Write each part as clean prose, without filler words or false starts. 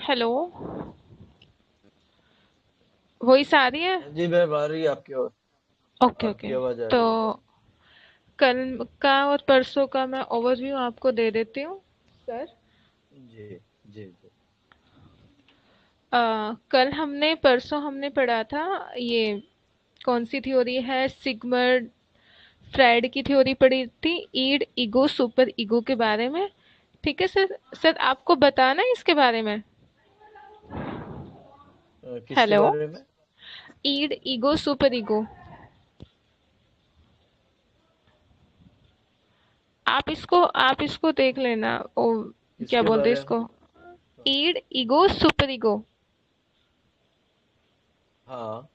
Hello. Voice आ रही है? हाँ जी मैम, आ रही है ओके आपकी ओके। आवाज आ तो रही है। कल का और परसों का मैं ओवरव्यू आपको दे देती हूँ सर। जी जी जी। कल हमने परसों हमने पढ़ा था ये कौन सी थ्योरी है, सिगमंड फ्राइड की थ्योरी पढ़ी थी, ईड ईगो सुपर ईगो के बारे में। ठीक है सर। सर आपको बताना है इसके बारे में। किसके हेलो। बारे में? ईड ईगो सुपर ईगो। आप इसको देख लेना ओ। क्या किसके बोलते हैं बारे में? इसको? ईड ईगो सुपर ईगो। हाँ,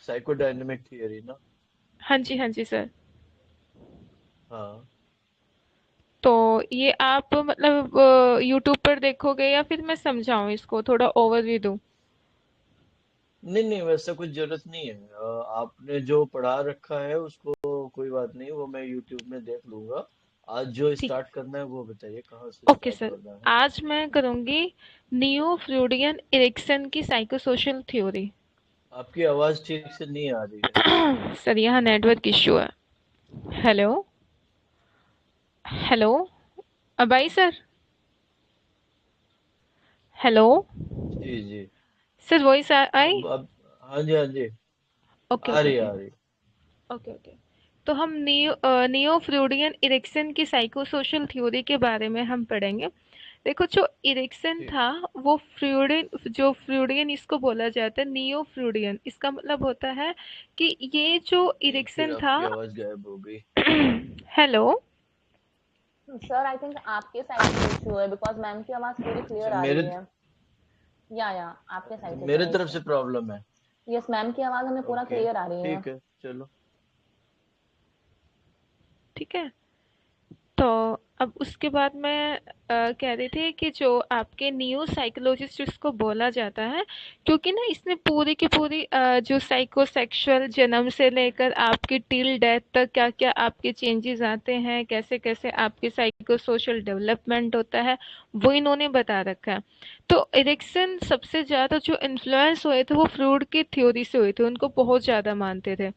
साइकोडायनेमिक थियरी ना। हाँ जी हाँ जी सर। हाँ। तो ये आप मतलब यूट्यूब पर देखोगे या फिर मैं समझाऊं, इसको थोड़ा ओवरव्यू दूं? नहीं नहीं, वैसा कुछ जरूरत नहीं है। आपने जो पढ़ा रखा है उसको कोई बात नहीं, वो मैं यूट्यूब में देख लूंगा। आज जो ठीक। स्टार्ट करना है वो बताइए, कहाँ से ओके स्टार्ट सर। करना है? आज मैं करूंगी नियो फ्रूडियन इरिक्सन की साइकोसोशल थ्योरी। आपकी आवाज ठीक से नहीं आ रही है। सर यहाँ नेटवर्क इश्यू है। हेलो। हेलो। अब आई सर? हेलो। जी जी। सर वॉइस आई? अब हाँ जी हाँ जी। ओके आ ओके रही है ओके। आ रही है। Okay okay. तो हम नियो फ्रूडियन इरिक्सन की साइकोसोशल थ्योरी के बारे में हम पढ़ेंगे। देखो, जो इरिक्सन ठीक। था वो फ्रूडियन, जो फ्रूडियन इसको बोला जाता है नियो फ्रूडियन, इसका मतलब होता है कि ये जो एक फिर इरिक्सन था। आपकी आवाज गायब हो गई। हेलो। सर आई थिंक आपके साइड से इशू है बिकॉज मैम की आवाज पूरी अच्छा क्लियर आ मेरे रही है। या आपके साइड से मेरे सर तरफ इशू। से प्रॉब्लम है। यस, मैम की आवाज हमें पूरा ओके, क्लियर आ रही है। ठीक है, चलो। ठीक है। तो अब उसके बाद मैं कह रही थी कि जो आपके न्यू साइकोलॉजिस्ट जिसको बोला जाता है, क्योंकि ना इसने पूरी की पूरी जो साइकोसेक्सुअल जन्म से लेकर आपकी टिल डेथ तक क्या क्या आपके चेंजेस आते हैं, कैसे कैसे आपके साइको सोशल डेवलपमेंट होता है, वो इन्होंने बता रखा है। तो एरिक्सन सबसे ज़्यादा जो इन्फ्लुएंस हुए थे वो फ्रूड की थ्योरी से हुए थे, उनको बहुत ज़्यादा मानते थे।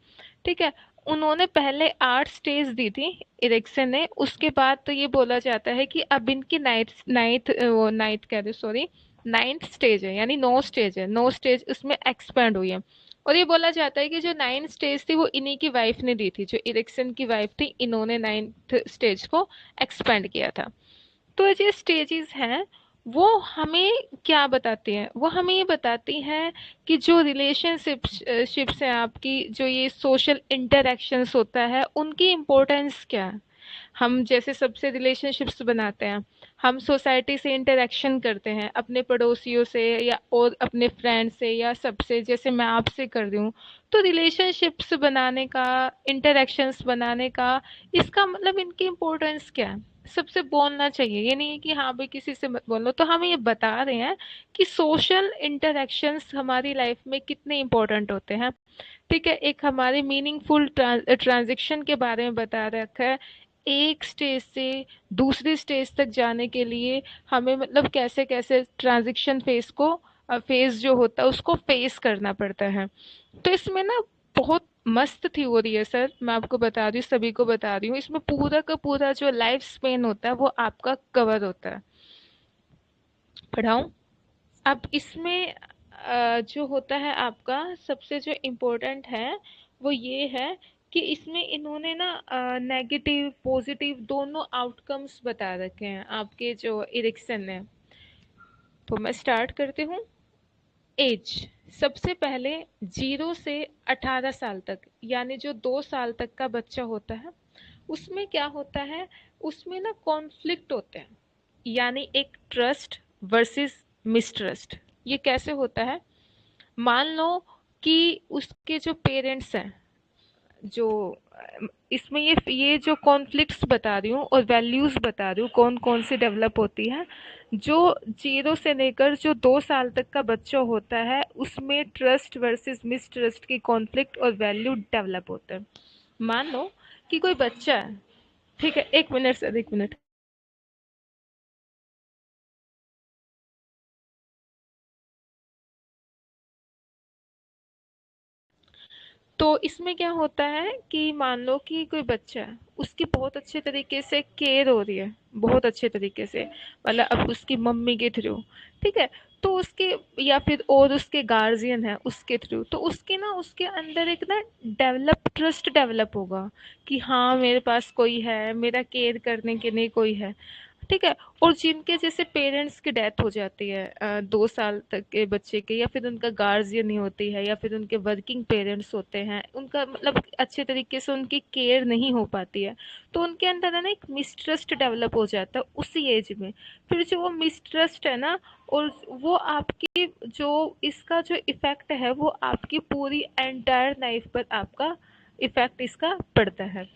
ठीक है। उन्होंने पहले 8 स्टेज दी थी इरिक्सन ने। उसके बाद तो ये बोला जाता है कि अब इनकी नाइन्थ नाइन्थ वो नाइन्थ कह रहे सॉरी, नाइन्थ स्टेज है, यानी 9 स्टेज है, 9 स्टेज उसमें एक्सपेंड हुई है। और ये बोला जाता है कि जो 9 स्टेज थी वो इन्हीं की वाइफ ने दी थी, जो इरिक्सन की वाइफ थी, इन्होंने 9th स्टेज को एक्सपेंड किया था। तो ये स्टेजेस हैं वो हमें क्या बताती हैं? वो हमें ये बताती हैं कि जो रिलेशनशिप्स शिप्स हैं आपकी, जो ये सोशल इंटरेक्शंस होता है, उनकी इम्पोर्टेंस क्या है। हम जैसे सबसे रिलेशनशिप्स बनाते हैं, हम सोसाइटी से इंटरेक्शन करते हैं, अपने पड़ोसियों से या और अपने फ्रेंड से या सबसे, जैसे मैं आपसे कर रही हूँ। तो रिलेशनशिप्स बनाने का, इंटरेक्शंस बनाने का, इसका मतलब इनकी इम्पोर्टेंस क्या है? सबसे बोलना चाहिए, ये नहीं है कि हाँ भाई किसी से मत बोलो। तो हम ये बता रहे हैं कि सोशल इंटरेक्शंस हमारी लाइफ में कितने इम्पोर्टेंट होते हैं। ठीक है। एक हमारे मीनिंगफुल ट्रांजेक्शन के बारे में बता रखा है। एक स्टेज से दूसरी स्टेज तक जाने के लिए हमें मतलब कैसे कैसे ट्रांजेक्शन फेस जो होता है उसको फेस करना पड़ता है। तो इसमें ना बहुत मस्त थ्योरी है सर, मैं आपको बता रही हूँ, सभी को बता रही हूँ, इसमें पूरा का पूरा जो लाइफ स्पेन होता है वो आपका कवर होता है। पढ़ाऊँ? अब इसमें जो होता है आपका, सबसे जो इम्पोर्टेंट है वो ये है कि इसमें इन्होंने ना नेगेटिव पॉजिटिव दोनों आउटकम्स बता रखे हैं आपके जो इरिक्सन ने। तो मैं स्टार्ट करती हूँ। एज, सबसे पहले 0 से 18 साल तक, यानी जो 2 साल तक का बच्चा होता है, उसमें क्या होता है, उसमें ना कॉन्फ्लिक्ट होते हैं, यानी एक ट्रस्ट वर्सेस मिसट्रस्ट। ये कैसे होता है? मान लो कि उसके जो पेरेंट्स हैं, जो इसमें ये जो कॉन्फ्लिक्ट्स बता रही हूँ और वैल्यूज बता रही हूँ कौन कौन सी डेवलप होती है। जो 0 से लेकर जो 2 साल तक का बच्चा होता है उसमें ट्रस्ट वर्सेस मिसट्रस्ट की कॉन्फ्लिक्ट और वैल्यू डेवलप होते हैं। मान लो कि कोई बच्चा है। ठीक है, 1 मिनट सर, 1 मिनट। तो इसमें क्या होता है कि मान लो कि कोई बच्चा है, उसकी बहुत अच्छे तरीके से केयर हो रही है, बहुत अच्छे तरीके से, मतलब अब उसकी मम्मी के थ्रू, ठीक है, तो उसके, या फिर और उसके गार्जियन है उसके थ्रू, तो उसके ना, उसके अंदर एक ना ट्रस्ट डेवलप होगा कि हाँ मेरे पास कोई है, मेरा केयर करने के लिए कोई है, ठीक है। और जिनके जैसे पेरेंट्स की डेथ हो जाती है 2 साल तक के बच्चे के, या फिर उनका गार्जियन नहीं होती है, या फिर उनके वर्किंग पेरेंट्स होते हैं, उनका मतलब अच्छे तरीके से उनकी केयर नहीं हो पाती है, तो उनके अंदर है ना एक मिसट्रस्ट डेवलप हो जाता है उसी एज में। फिर जो वो मिसट्रस्ट है ना, और वो आपकी जो इसका जो इफेक्ट है वो आपकी पूरी एंटायर लाइफ पर आपका इफेक्ट इसका पड़ता है।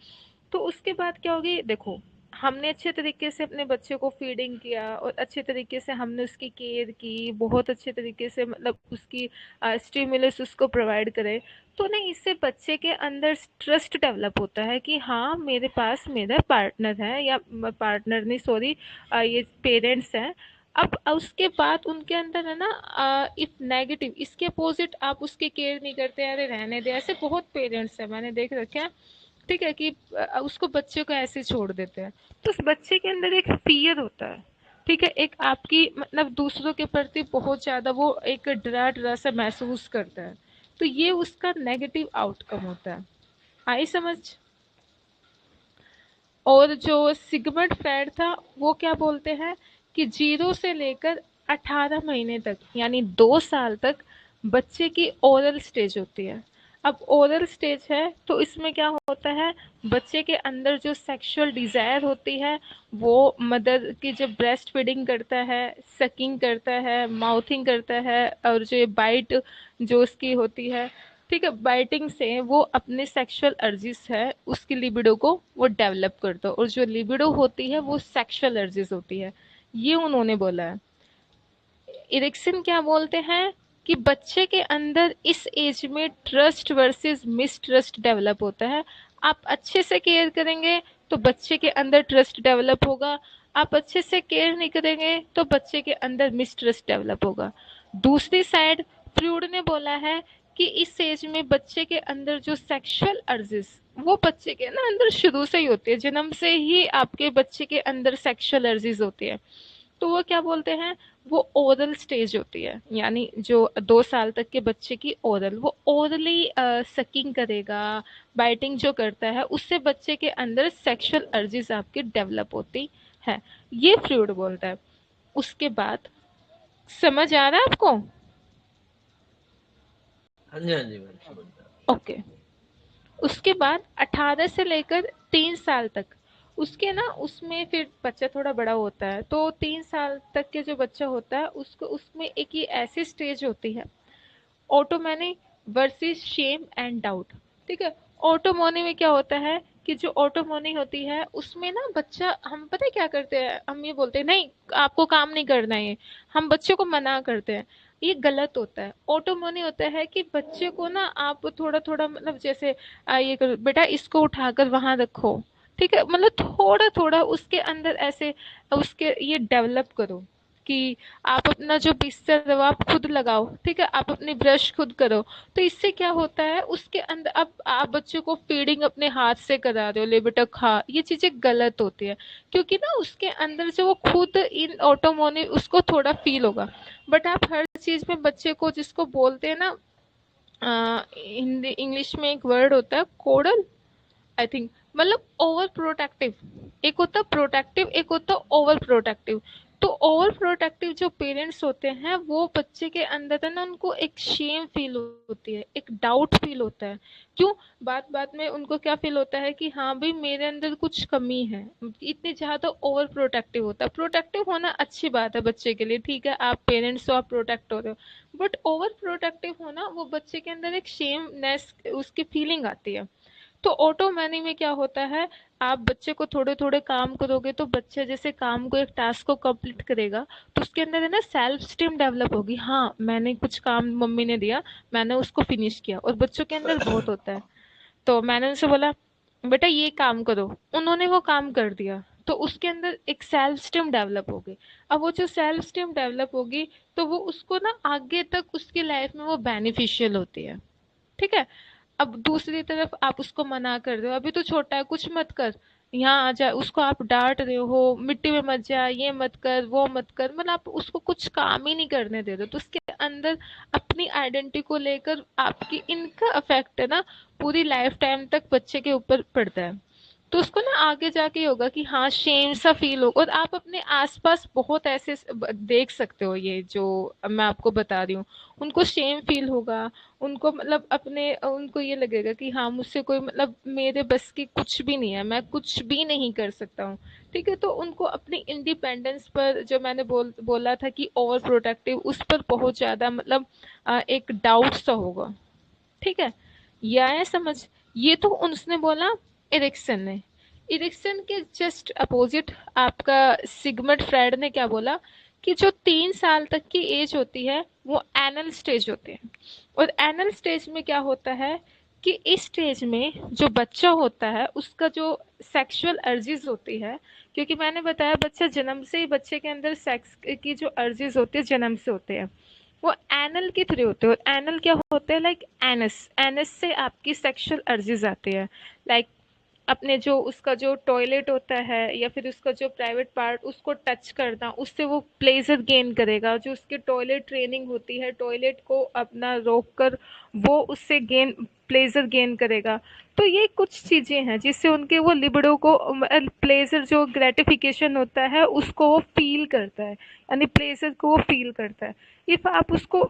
तो उसके बाद क्या होगी, देखो, हमने अच्छे तरीके से अपने बच्चे को फीडिंग किया और अच्छे तरीके से हमने उसकी केयर की, बहुत अच्छे तरीके से मतलब उसकी स्टिमुलस उसको प्रोवाइड करे, तो ना इससे बच्चे के अंदर ट्रस्ट डेवलप होता है कि हाँ मेरे पास मेरा पार्टनर है, या पार्टनर नहीं सॉरी, ये पेरेंट्स हैं। अब उसके बाद उनके अंदर है ना, इफ नेगेटिव इसके अपोजिट आप उसकी केयर नहीं करते, अरे रहने दे, ऐसे बहुत पेरेंट्स हैं मैंने देख रखे हैं, ठीक है, कि उसको बच्चे को ऐसे छोड़ देते हैं, तो उस बच्चे के अंदर एक फियर होता है, ठीक है, एक आपकी मतलब दूसरों के प्रति बहुत ज्यादा वो एक डरा डरा सा महसूस करता है, तो ये उसका नेगेटिव आउटकम होता है। आई समझ। और जो सिगमंड फ्रायड था, वो क्या बोलते हैं कि 0 से लेकर 18 महीने तक, यानी 2 साल तक बच्चे की ओरल स्टेज होती है। अब ओरल स्टेज है तो इसमें क्या होता है, बच्चे के अंदर जो सेक्सुअल डिजायर होती है, वो मदर की जब ब्रेस्ट फीडिंग करता है, सकिंग करता है, माउथिंग करता है, और जो बाइट जो उसकी होती है, ठीक है, बाइटिंग से वो अपने सेक्सुअल अर्जिस है उसकी लिबिडो को वो डेवलप करता है, और जो लिबिडो होती है वो सेक्सुअल अर्जिस होती है, ये उन्होंने बोला है। इरिक्सन क्या बोलते हैं कि बच्चे के अंदर इस एज में ट्रस्ट वर्सेस मिसट्रस्ट डेवलप होता है। आप अच्छे से केयर करेंगे तो बच्चे के अंदर ट्रस्ट डेवलप होगा, आप अच्छे से केयर नहीं करेंगे तो बच्चे के अंदर मिसट्रस्ट डेवलप होगा। दूसरी साइड, फ्रूड ने बोला है कि इस एज में बच्चे के अंदर जो सेक्सुअल अर्जिस, वो बच्चे के ना अंदर शुरू से ही होती है, जन्म से ही आपके बच्चे के अंदर सेक्सुअल अर्जिस होती है, तो वो क्या बोलते हैं, वो ओरल स्टेज होती है, यानी जो 2 साल तक के बच्चे की ओरल, वो ओरली सकिंग करेगा, बाइटिंग जो करता है उससे बच्चे के अंदर सेक्सुअल अर्जिस आपकी डेवलप होती है, ये फ्लूइड बोलता है। उसके बाद समझ आ रहा है आपको? हाँ जी मैम, समझ गया। ओके। उसके बाद 18 से लेकर 3 साल तक, उसके ना उसमें फिर बच्चा थोड़ा बड़ा होता है, तो 3 साल तक के जो बच्चा होता है उसको, उसमें एक ये ऐसी स्टेज होती है, ऑटोमैनी वर्सेस शेम एंड डाउट, ठीक है। ऑटोमोनी में क्या होता है कि जो ऑटोमोनी होती है उसमें ना बच्चा, हम पता है क्या करते हैं, हम ये बोलते हैं नहीं आपको काम नहीं करना है, हम बच्चे को मना करते हैं, ये गलत होता है। ऑटोमोनी होता है कि बच्चे को ना आप थोड़ा थोड़ा मतलब जैसे ये करो बेटा, इसको उठाकर वहां रखो, ठीक है, मतलब थोड़ा थोड़ा उसके अंदर ऐसे उसके ये डेवलप करो कि आप अपना जो बिस्तर है वो आप खुद लगाओ, ठीक है, आप अपनी ब्रश खुद करो, तो इससे क्या होता है उसके अंदर, अब आप बच्चे को फीडिंग अपने हाथ से करा रहे हो, ले बेटा खा, ये चीजें गलत होती है, क्योंकि ना उसके अंदर जो वो खुद इन ऑटोमोनी उसको थोड़ा फील होगा। बट आप हर चीज में बच्चे को, जिसको बोलते हैं ना, हिंदी इंग्लिश में एक वर्ड होता है कोडल, आई थिंक, मतलब ओवर प्रोटेक्टिव, एक होता प्रोटेक्टिव, एक होता ओवर प्रोटेक्टिव। तो ओवर प्रोटेक्टिव जो पेरेंट्स होते हैं वो बच्चे के अंदर है ना, उनको एक शेम फील होती है, एक डाउट फील होता है, क्यों, बात बात में उनको क्या फील होता है कि हाँ भाई मेरे अंदर कुछ कमी है, इतनी ज्यादा ओवर प्रोटेक्टिव होता है। प्रोटेक्टिव होना अच्छी बात है बच्चे के लिए, ठीक है, आप पेरेंट्स हो, आप प्रोटेक्ट हो रहे हो, बट ओवर प्रोटेक्टिव होना वो बच्चे के अंदर एक शेमनेस उसकी फीलिंग आती है। तो ऑटो मैनी में क्या होता है, आप बच्चे को थोड़े थोड़े काम करोगे तो बच्चे जैसे काम को, एक टास्क को कंप्लीट करेगा, तो उसके अंदर है ना सेल्फ स्टीम डेवलप होगी, हाँ मैंने कुछ काम मम्मी ने दिया, मैंने उसको फिनिश किया, और बच्चों के अंदर बहुत होता है, तो मैंने उनसे बोला बेटा ये काम करो, उन्होंने वो काम कर दिया, तो उसके अंदर एक सेल्फ स्टीम डेवलप होगी। अब वो जो सेल्फ स्टीम डेवलप होगी तो वो उसको ना आगे तक उसकी लाइफ में वो बेनिफिशियल होती है, ठीक है। अब दूसरी तरफ आप उसको मना कर रहे हो, अभी तो छोटा है, कुछ मत कर, यहाँ आ जा, उसको आप डांट रहे हो, मिट्टी में मत जा, ये मत कर, वो मत कर, मतलब आप उसको कुछ काम ही नहीं करने दे रहे हो, तो उसके अंदर अपनी आइडेंटिटी को लेकर आपकी इनका इफेक्ट है ना, पूरी लाइफ टाइम तक बच्चे के ऊपर पड़ता है। तो उसको ना आगे जाके होगा कि हाँ शेम सा फील होगा, और आप अपने आसपास बहुत ऐसे देख सकते हो, ये जो अब मैं आपको बता रही हूँ, उनको शेम फील होगा, उनको मतलब अपने उनको ये लगेगा कि हाँ मुझसे कोई मतलब मेरे बस की कुछ भी नहीं है, मैं कुछ भी नहीं कर सकता हूँ। ठीक है, तो उनको अपनी इंडिपेंडेंस पर जो मैंने बोला था कि ओवर प्रोटेक्टिव, उस पर बहुत ज्यादा मतलब एक डाउट सा होगा। ठीक है, ये आया समझ। ये तो उसने बोला इरिक्सन ने। इरिक्सन के जस्ट अपोजिट आपका सिगमंड फ्रायड ने क्या बोला कि जो 3 साल तक की एज होती है वो एनल स्टेज होते हैं, और एनल स्टेज में क्या होता है कि इस स्टेज में जो बच्चा होता है उसका जो सेक्सुअल अर्जीज होती है, क्योंकि मैंने बताया बच्चा जन्म से ही, बच्चे के अंदर सेक्स की जो अर्जीज होती है जन्म से होते हैं, वो एनल के थ्रू होते हैं। और एनल क्या होते हैं, लाइक एनस, एनस से आपकी सेक्सुअल अर्जीज आती है, लाइक अपने जो उसका जो टॉयलेट होता है या फिर उसका जो प्राइवेट पार्ट उसको टच करना, उससे वो प्लेजर गेन करेगा, जो उसकी टॉयलेट ट्रेनिंग होती है, टॉयलेट को अपना रोक कर वो उससे गेन प्लेजर गेन करेगा। तो ये कुछ चीजें हैं जिससे उनके वो लिबिडो को प्लेजर जो ग्रेटिफिकेशन होता है उसको वो फील करता है, यानी प्लेजर को वो फील करता है। इफ आप उसको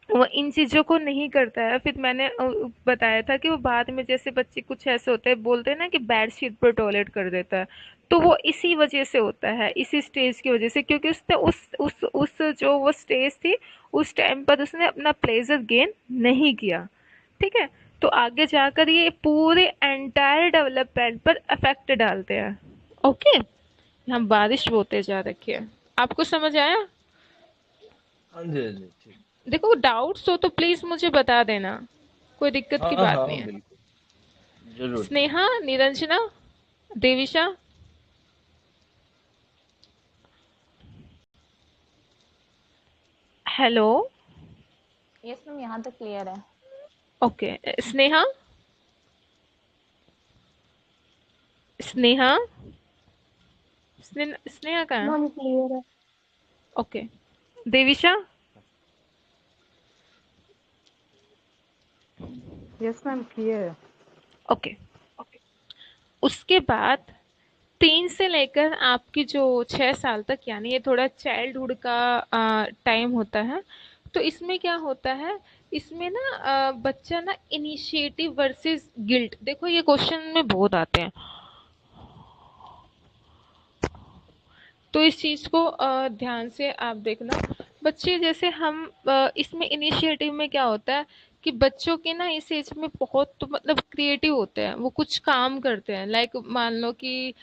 वो इन चीज़ों को नहीं करता है, फिर मैंने बताया था कि वो बाद में जैसे बच्चे कुछ ऐसे होते हैं, बोलते हैं ना कि बेड शीट पर टॉयलेट कर देता है, तो वो इसी वजह से होता है, इसी स्टेज की वजह से, क्योंकि उसने उस जो वो स्टेज थी उस टाइम पर उसने अपना प्लेजर गेन नहीं किया। ठीक है, तो आगे जाकर ये पूरे एंटायर डेवलपमेंट पर इफेक्ट डालते हैं। ओके, हम बारिश होते जा रखी है, आपको समझ आया? हाँ जी, हाँ जी, ठीक। देखो डाउट्स हो तो प्लीज मुझे बता देना, कोई दिक्कत की हाँ बात हाँ नहीं है। बिल्कुल, जरूर जरूर। Sneha, Niranjana, Devisha. Hello. Yes ma'am, यहाँ तक क्लियर है। ओके, स्नेहा, स्नेहा, स्नेहा कहाँ है? मैम क्लियर है। Okay, Devisha. Yes ma'am clear है। ओके, उसके बाद 3 से लेकर आपकी जो 6 साल तक, यानी ये थोड़ा चाइल्डहुड का टाइम होता है, तो इसमें क्या होता है, इसमें ना बच्चा ना इनिशिएटिव वर्सेस गिल्ट, देखो ये क्वेश्चन में बहुत आते हैं, तो इस चीज को ध्यान से आप देखना। बच्चे जैसे हम इसमें इनिशिएटिव में क्या होता है कि बच्चों के ना इस एज में बहुत तो मतलब क्रिएटिव होते हैं, वो कुछ काम करते हैं, लाइक मान लो कि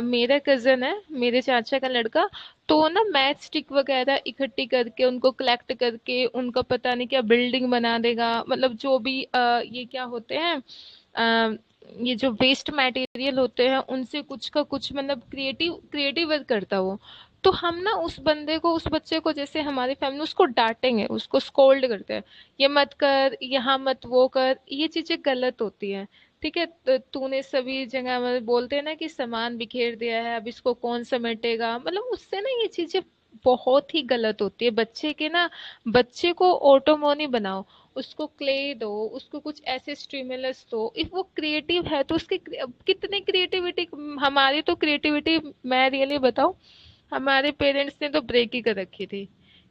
मेरा कजन है, मेरे चाचा का लड़का, तो वो ना मैच स्टिक वगैरह इकट्ठी करके उनको कलेक्ट करके उनका पता नहीं क्या बिल्डिंग बना देगा, मतलब जो भी ये क्या होते हैं ये जो वेस्ट मटेरियल होते हैं उनसे कुछ का कुछ मतलब क्रिएटिव क्रिएटिव वर्क करता वो। तो हम ना उस बंदे को, उस बच्चे को, जैसे हमारी फैमिली उसको डांटेंगे, उसको स्कोल्ड करते हैं, ये मत कर, यहाँ मत, वो कर, ये चीजें गलत होती हैं। ठीक है, तो तूने सभी जगह मतलब बोलते हैं ना कि सामान बिखेर दिया है, अब इसको कौन समेटेगा, मतलब उससे ना ये चीजें बहुत ही गलत होती है बच्चे के ना। बच्चे को ऑटोमोनी बनाओ, उसको क्ले दो, उसको कुछ ऐसे स्टिमुलस दो, इफ वो क्रिएटिव है तो उसकी कितने क्रिएटिविटी, हमारी तो क्रिएटिविटी, मैं रियली बताऊं, हमारे पेरेंट्स ने तो ब्रेक ही कर रखी थी।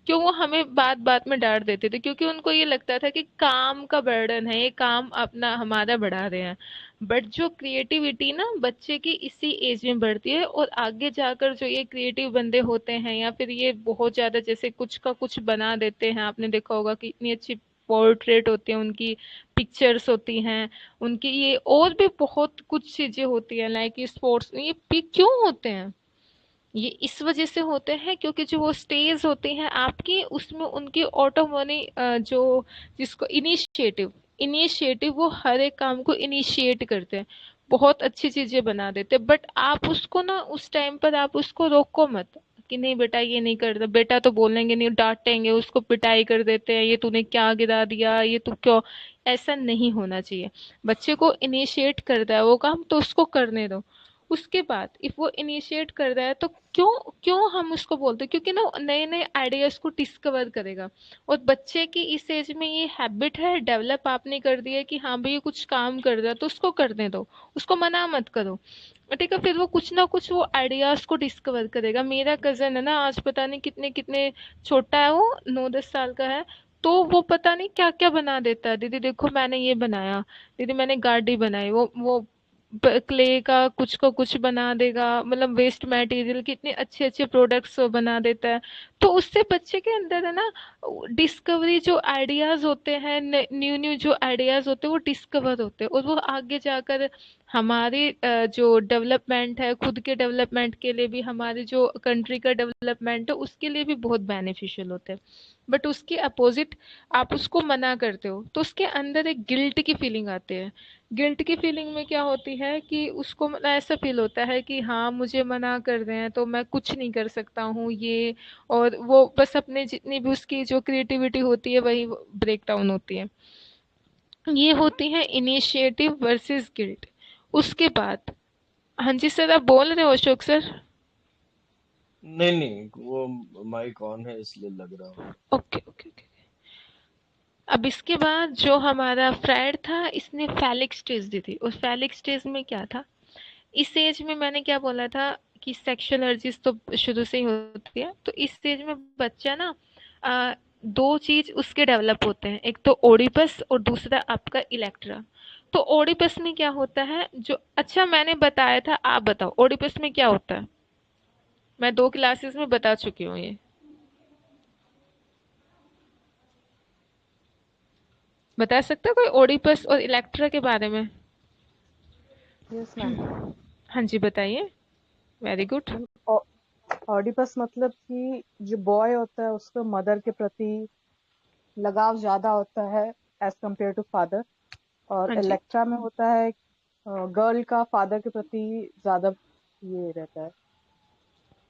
क्यों? वो हमें बात बात में डांट देते थे, क्योंकि उनको ये लगता था कि काम का बर्डन है, ये काम अपना हमारा बढ़ा रहे हैं। बट जो क्रिएटिविटी ना बच्चे की इसी एज में बढ़ती है, और आगे जाकर जो ये क्रिएटिव बंदे होते हैं या फिर ये बहुत ज्यादा जैसे कुछ का कुछ बना देते हैं, आपने देखा होगा कि इतनी अच्छी पोर्ट्रेट होती है उनकी, पिक्चर्स होती हैं उनकी, ये और भी बहुत कुछ चीजें होती है, लाइक स्पोर्ट्स, ये पिक क्यों होते हैं? ये इस वजह से होते हैं क्योंकि जो वो स्टेज होती हैं आपकी, उसमें उनकी ऑटोमोनी जो जिसको इनिशिएटिव, इनिशिएटिव वो हर एक काम को इनिशिएट करते हैं, बहुत अच्छी चीजें बना देते हैं, बट आप उसको ना उस टाइम पर आप उसको रोको मत कि नहीं बेटा ये नहीं करता, बेटा तो बोलेंगे नहीं, डांटेंगे, उसको पिटाई कर देते हैं, ये तूने क्या गिरा दिया, ये तू क्यों, ऐसा नहीं होना चाहिए। बच्चे को इनिशिएट करता है वो काम तो उसको करने दो। उसके बाद इफ वो इनिशिएट कर रहा है तो क्यों क्यों हम उसको बोलते हैं, क्योंकि ना नए नए आइडियाज को डिस्कवर करेगा। और बच्चे की इस एज में ये हैबिट है डेवलप आपने कर दी है कि हाँ भाई ये कुछ काम कर रहा है तो उसको करने दो, उसको मना मत करो। ठीक है, फिर वो कुछ ना कुछ वो आइडियाज को डिस्कवर करेगा। मेरा कजन है ना, आज पता नहीं कितने कितने छोटा है वो, 9-10 साल का है। तो वो पता नहीं क्या क्या बना देता है, दीदी देखो मैंने ये बनाया, दीदी मैंने गाड़ी बनाई, वो क्ले का कुछ बना देगा, मतलब वेस्ट मटेरियल कितने अच्छे अच्छे प्रोडक्ट्स बना देता है। तो उससे बच्चे के अंदर है ना डिस्कवरी जो आइडियाज होते हैं, न्यू न्यू जो आइडियाज होते हैं वो डिस्कवर होते हैं, और वो आगे जाकर हमारे जो डेवलपमेंट है, खुद के डेवलपमेंट के लिए भी, हमारी जो कंट्री का डेवलपमेंट है उसके लिए भी बहुत बेनिफिशियल होते हैं। बट उसके अपोजिट आप उसको मना करते हो तो उसके अंदर एक गिल्ट की फीलिंग आती है। गिल्ट की फीलिंग में क्या होती है कि उसको मतलब ऐसा फील होता है कि हाँ मुझे मना कर रहे हैं तो मैं कुछ नहीं कर सकता हूँ ये, और वो बस अपने जितनी भी उसकी जो क्रिएटिविटी होती है वही ब्रेक डाउन होती है। ये होती है इनिशिएटिव वर्सेस गिल्ट। उसके बाद, हाँ जी सर आप बोल रहे हो अशोक सर? नहीं नहीं, वो माइक ऑन है इसलिए लग रहा होगा। Okay okay okay. अब इसके बाद जो हमारा फ्रेड था इसने फैलिक स्टेज दी थी। उस फैलिक स्टेज में क्या था, इस एज में मैंने क्या बोला था कि सेक्सुअल अर्जिस तो शुरू से ही होती है। तो इस एज में बच्चा ना दो चीज उसके डेवलप होते हैं, एक तो ओडिपस और दूसरा आपका इलेक्ट्रा। तो ओडिपस में क्या होता है जो, अच्छा मैंने बताया था, आप बताओ ओडिपस में क्या होता है? मैं 2 क्लासेस में बता चुकी हूँ ये। बता सकते हो कोई ओडिपस और इलेक्ट्रा के बारे में? Yes ma'am. हाँ जी बताइए। Very good. मैम ऑडिपस मतलब कि जो बॉय होता है उसको मदर के प्रति लगाव ज्यादा होता है एज कम्पेयर टू फादर, और हाँ जी। इलेक्ट्रा में होता है गर्ल का फादर के प्रति ज्यादा ये रहता है,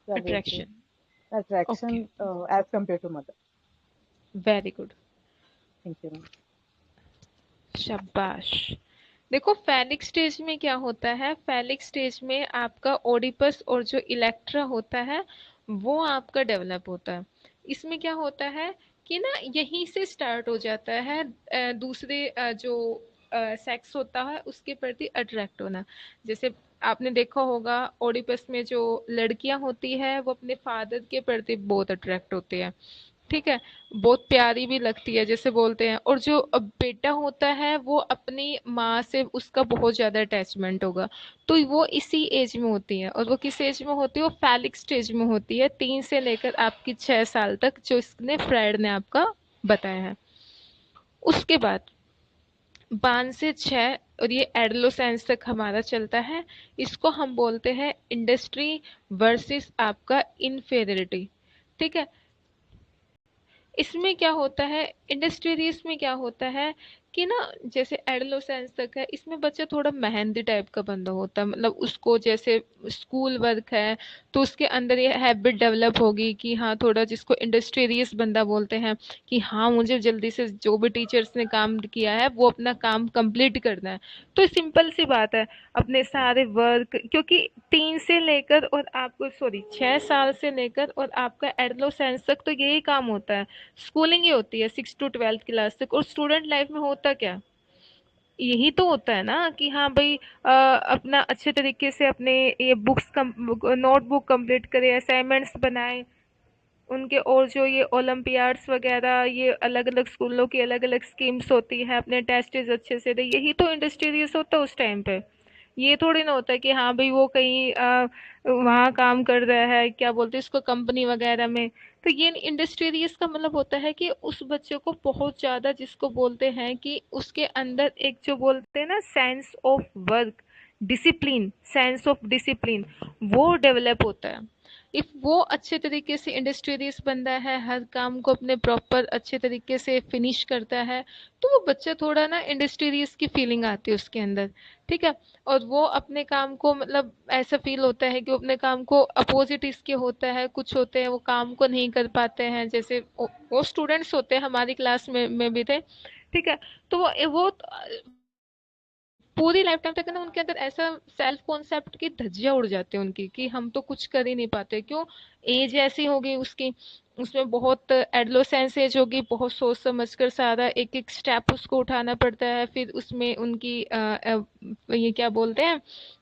क्या बोलते अट्रैक्शन। हैं, attraction okay. As compare to mother. Very good. Thank you ma'am. शाबाश। देखो फैलिक स्टेज में क्या होता है, फैलिक स्टेज में आपका ओडिपस और जो इलेक्ट्रा होता है वो आपका डेवलप होता है। इसमें क्या होता है कि ना यहीं से स्टार्ट हो जाता है दूसरे जो सेक्स होता है उसके प्रति अट्रैक्ट होना। जैसे आपने देखा होगा ओडिपस में जो लड़कियां होती है वो अपने फादर के प्रति बहुत अट्रैक्ट होती है। ठीक है, बहुत प्यारी भी लगती है जैसे बोलते हैं। और जो बेटा होता है वो अपनी माँ से उसका बहुत ज्यादा अटैचमेंट होगा। तो वो इसी एज में होती है, और वो किस एज में होती है, वो फैलिक स्टेज में होती है, 3 से लेकर आपकी 6 साल तक, जो इसने फ्रायड ने आपका बताया है। उसके बाद 5 से 6, और ये एडोलेसेंस तक हमारा चलता है। इसको हम बोलते हैं इंडस्ट्री वर्सेस आपका इन्फेरियरिटी। ठीक है, इसमें क्या होता है, इंडस्ट्रियलिस्ट में क्या होता है कि ना जैसे एडोलेसेंस तक है, इसमें बच्चा थोड़ा मेहंदी टाइप का बंदा होता है। मतलब उसको जैसे स्कूल वर्क है तो उसके अंदर ये हैबिट डेवलप होगी कि हाँ थोड़ा, जिसको इंडस्ट्रियलिस्ट बंदा बोलते हैं कि हाँ मुझे जल्दी से जो भी टीचर्स ने काम किया है वो अपना काम कंप्लीट करना है। तो सिंपल सी बात है, अपने सारे वर्क, क्योंकि 3 से लेकर और आपको सॉरी 6 साल से लेकर और आपका एडोलेसेंस तक तो यही काम होता है। स्कूलिंग ही होती है 6 to 12 क्लास तक। और स्टूडेंट लाइफ में होता क्या, यही तो होता है ना कि हाँ भाई अपना अच्छे तरीके से अपने ये बुक्स नोटबुक कंप्लीट करे, असाइनमेंट्स बनाए उनके, और जो ये ओलंपियाड्स वगैरह, ये अलग अलग स्कूलों की अलग अलग स्कीम्स होती है, अपने टेस्ट अच्छे से दे, यही तो इंडस्ट्रियस होता है उस टाइम पे। ये थोड़ी ना होता है कि हाँ भाई वो कहीं वहाँ काम कर रहा है, क्या बोलते हैं इसको, कंपनी वगैरह में। तो ये इंडस्ट्रियलिस्ट का मतलब होता है कि उस बच्चे को बहुत ज्यादा, जिसको बोलते हैं कि उसके अंदर एक जो बोलते हैं ना sense of work, discipline, sense of discipline, वो डेवलप होता है। इफ वो अच्छे तरीके से इंडस्ट्रियलिस्ट बंदा है, हर काम को अपने प्रॉपर अच्छे तरीके से फिनिश करता है, तो वो बच्चा थोड़ा ना इंडस्ट्रियलिस्ट की फीलिंग आती है उसके अंदर। ठीक है, और वो अपने काम को मतलब ऐसा फील होता है कि वो अपने काम को, अपोजिट इसके होता है, कुछ होते हैं वो काम को नहीं कर पाते हैं, जैसे वो स्टूडेंट्स होते हैं हमारी क्लास में भी थे। ठीक है। तो वो पूरी लाइफ टाइम तक ना उनके अंदर ऐसा सेल्फ कॉन्सेप्ट की धज्जियां उड़ जाती है उनकी कि हम तो कुछ कर ही नहीं पाते। क्यों? एज ऐसी हो गई उसकी, उसमें बहुत एडोलेसेंस एज होगी, बहुत सोच समझ कर सारा एक एक स्टेप उसको उठाना पड़ता है। फिर उसमें उनकी ये क्या बोलते हैं,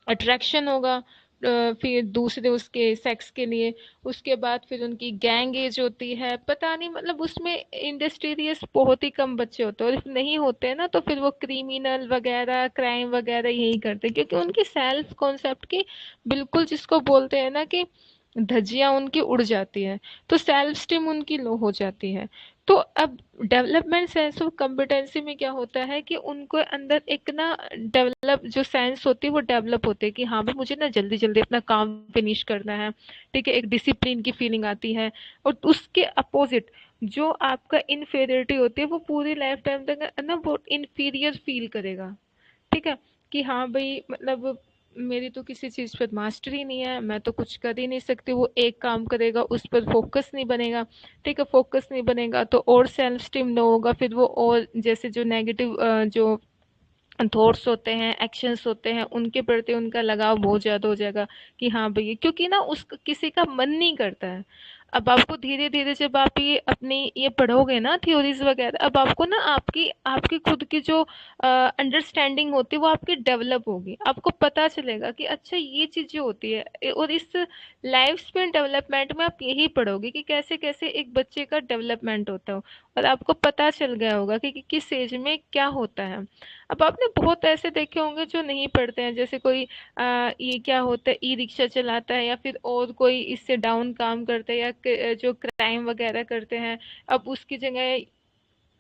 अट्रैक्शन होगा फिर दूसरे उसके सेक्स के लिए। उसके बाद फिर उनकी गैंग एज होती है, पता नहीं मतलब उसमें इंडस्ट्रियस बहुत ही कम बच्चे होते हैं, और if नहीं होते हैं ना तो फिर वो क्रिमिनल वगैरह क्राइम वगैरह यही करते हैं, क्योंकि उनकी सेल्फ कॉन्सेप्ट की बिल्कुल जिसको बोलते हैं ना कि धज्जियां उनकी उड़ जाती है। तो सेल्फ स्टीम उनकी लो हो जाती है। तो अब डेवलपमेंट सेंस ऑफ कॉम्पिटेंसी में क्या होता है कि उनको अंदर एक ना डेवलप जो सेंस होती है वो डेवलप होती है कि हाँ भाई मुझे ना जल्दी जल्दी अपना काम फिनिश करना है। ठीक है, एक डिसिप्लिन की फीलिंग आती है। और उसके अपोजिट जो आपका इन्फीरियरिटी होती है वो पूरी लाइफ टाइम तक ना वो इन्फीरियर फील करेगा। ठीक है, कि हाँ भाई मतलब मेरी तो किसी चीज़ पर मास्टरी नहीं है, मैं तो कुछ कर ही नहीं सकती। वो एक काम करेगा उस पर फोकस नहीं बनेगा। ठीक है, फोकस नहीं बनेगा तो और सेल्फ स्टीम लो होगा, फिर वो और जैसे जो नेगेटिव जो थॉट्स होते हैं एक्शंस होते हैं उनके प्रति उनका लगाव बहुत ज़्यादा हो जाएगा कि हाँ भैया, क्योंकि ना उस किसी का मन नहीं करता है। अब आपको धीरे धीरे जब आप ये अपनी ये पढ़ोगे ना थ्योरीज वगैरह, अब आपको ना आपकी आपकी खुद की जो अंडरस्टैंडिंग होती है वो आपकी डेवलप होगी। आपको पता चलेगा कि अच्छा ये चीज़ें होती है। और इस लाइफ स्पेन डेवलपमेंट में आप यही पढ़ोगे कि कैसे कैसे एक बच्चे का डेवलपमेंट होता है। और आपको पता चल गया होगा कि किस एज में क्या होता है। अब आपने बहुत ऐसे देखे होंगे जो नहीं पढ़ते हैं, जैसे कोई ये क्या होता है ई रिक्शा चलाता है या फिर और कोई इससे डाउन काम करता है या जो क्राइम वगैरह करते हैं। अब उसकी जगह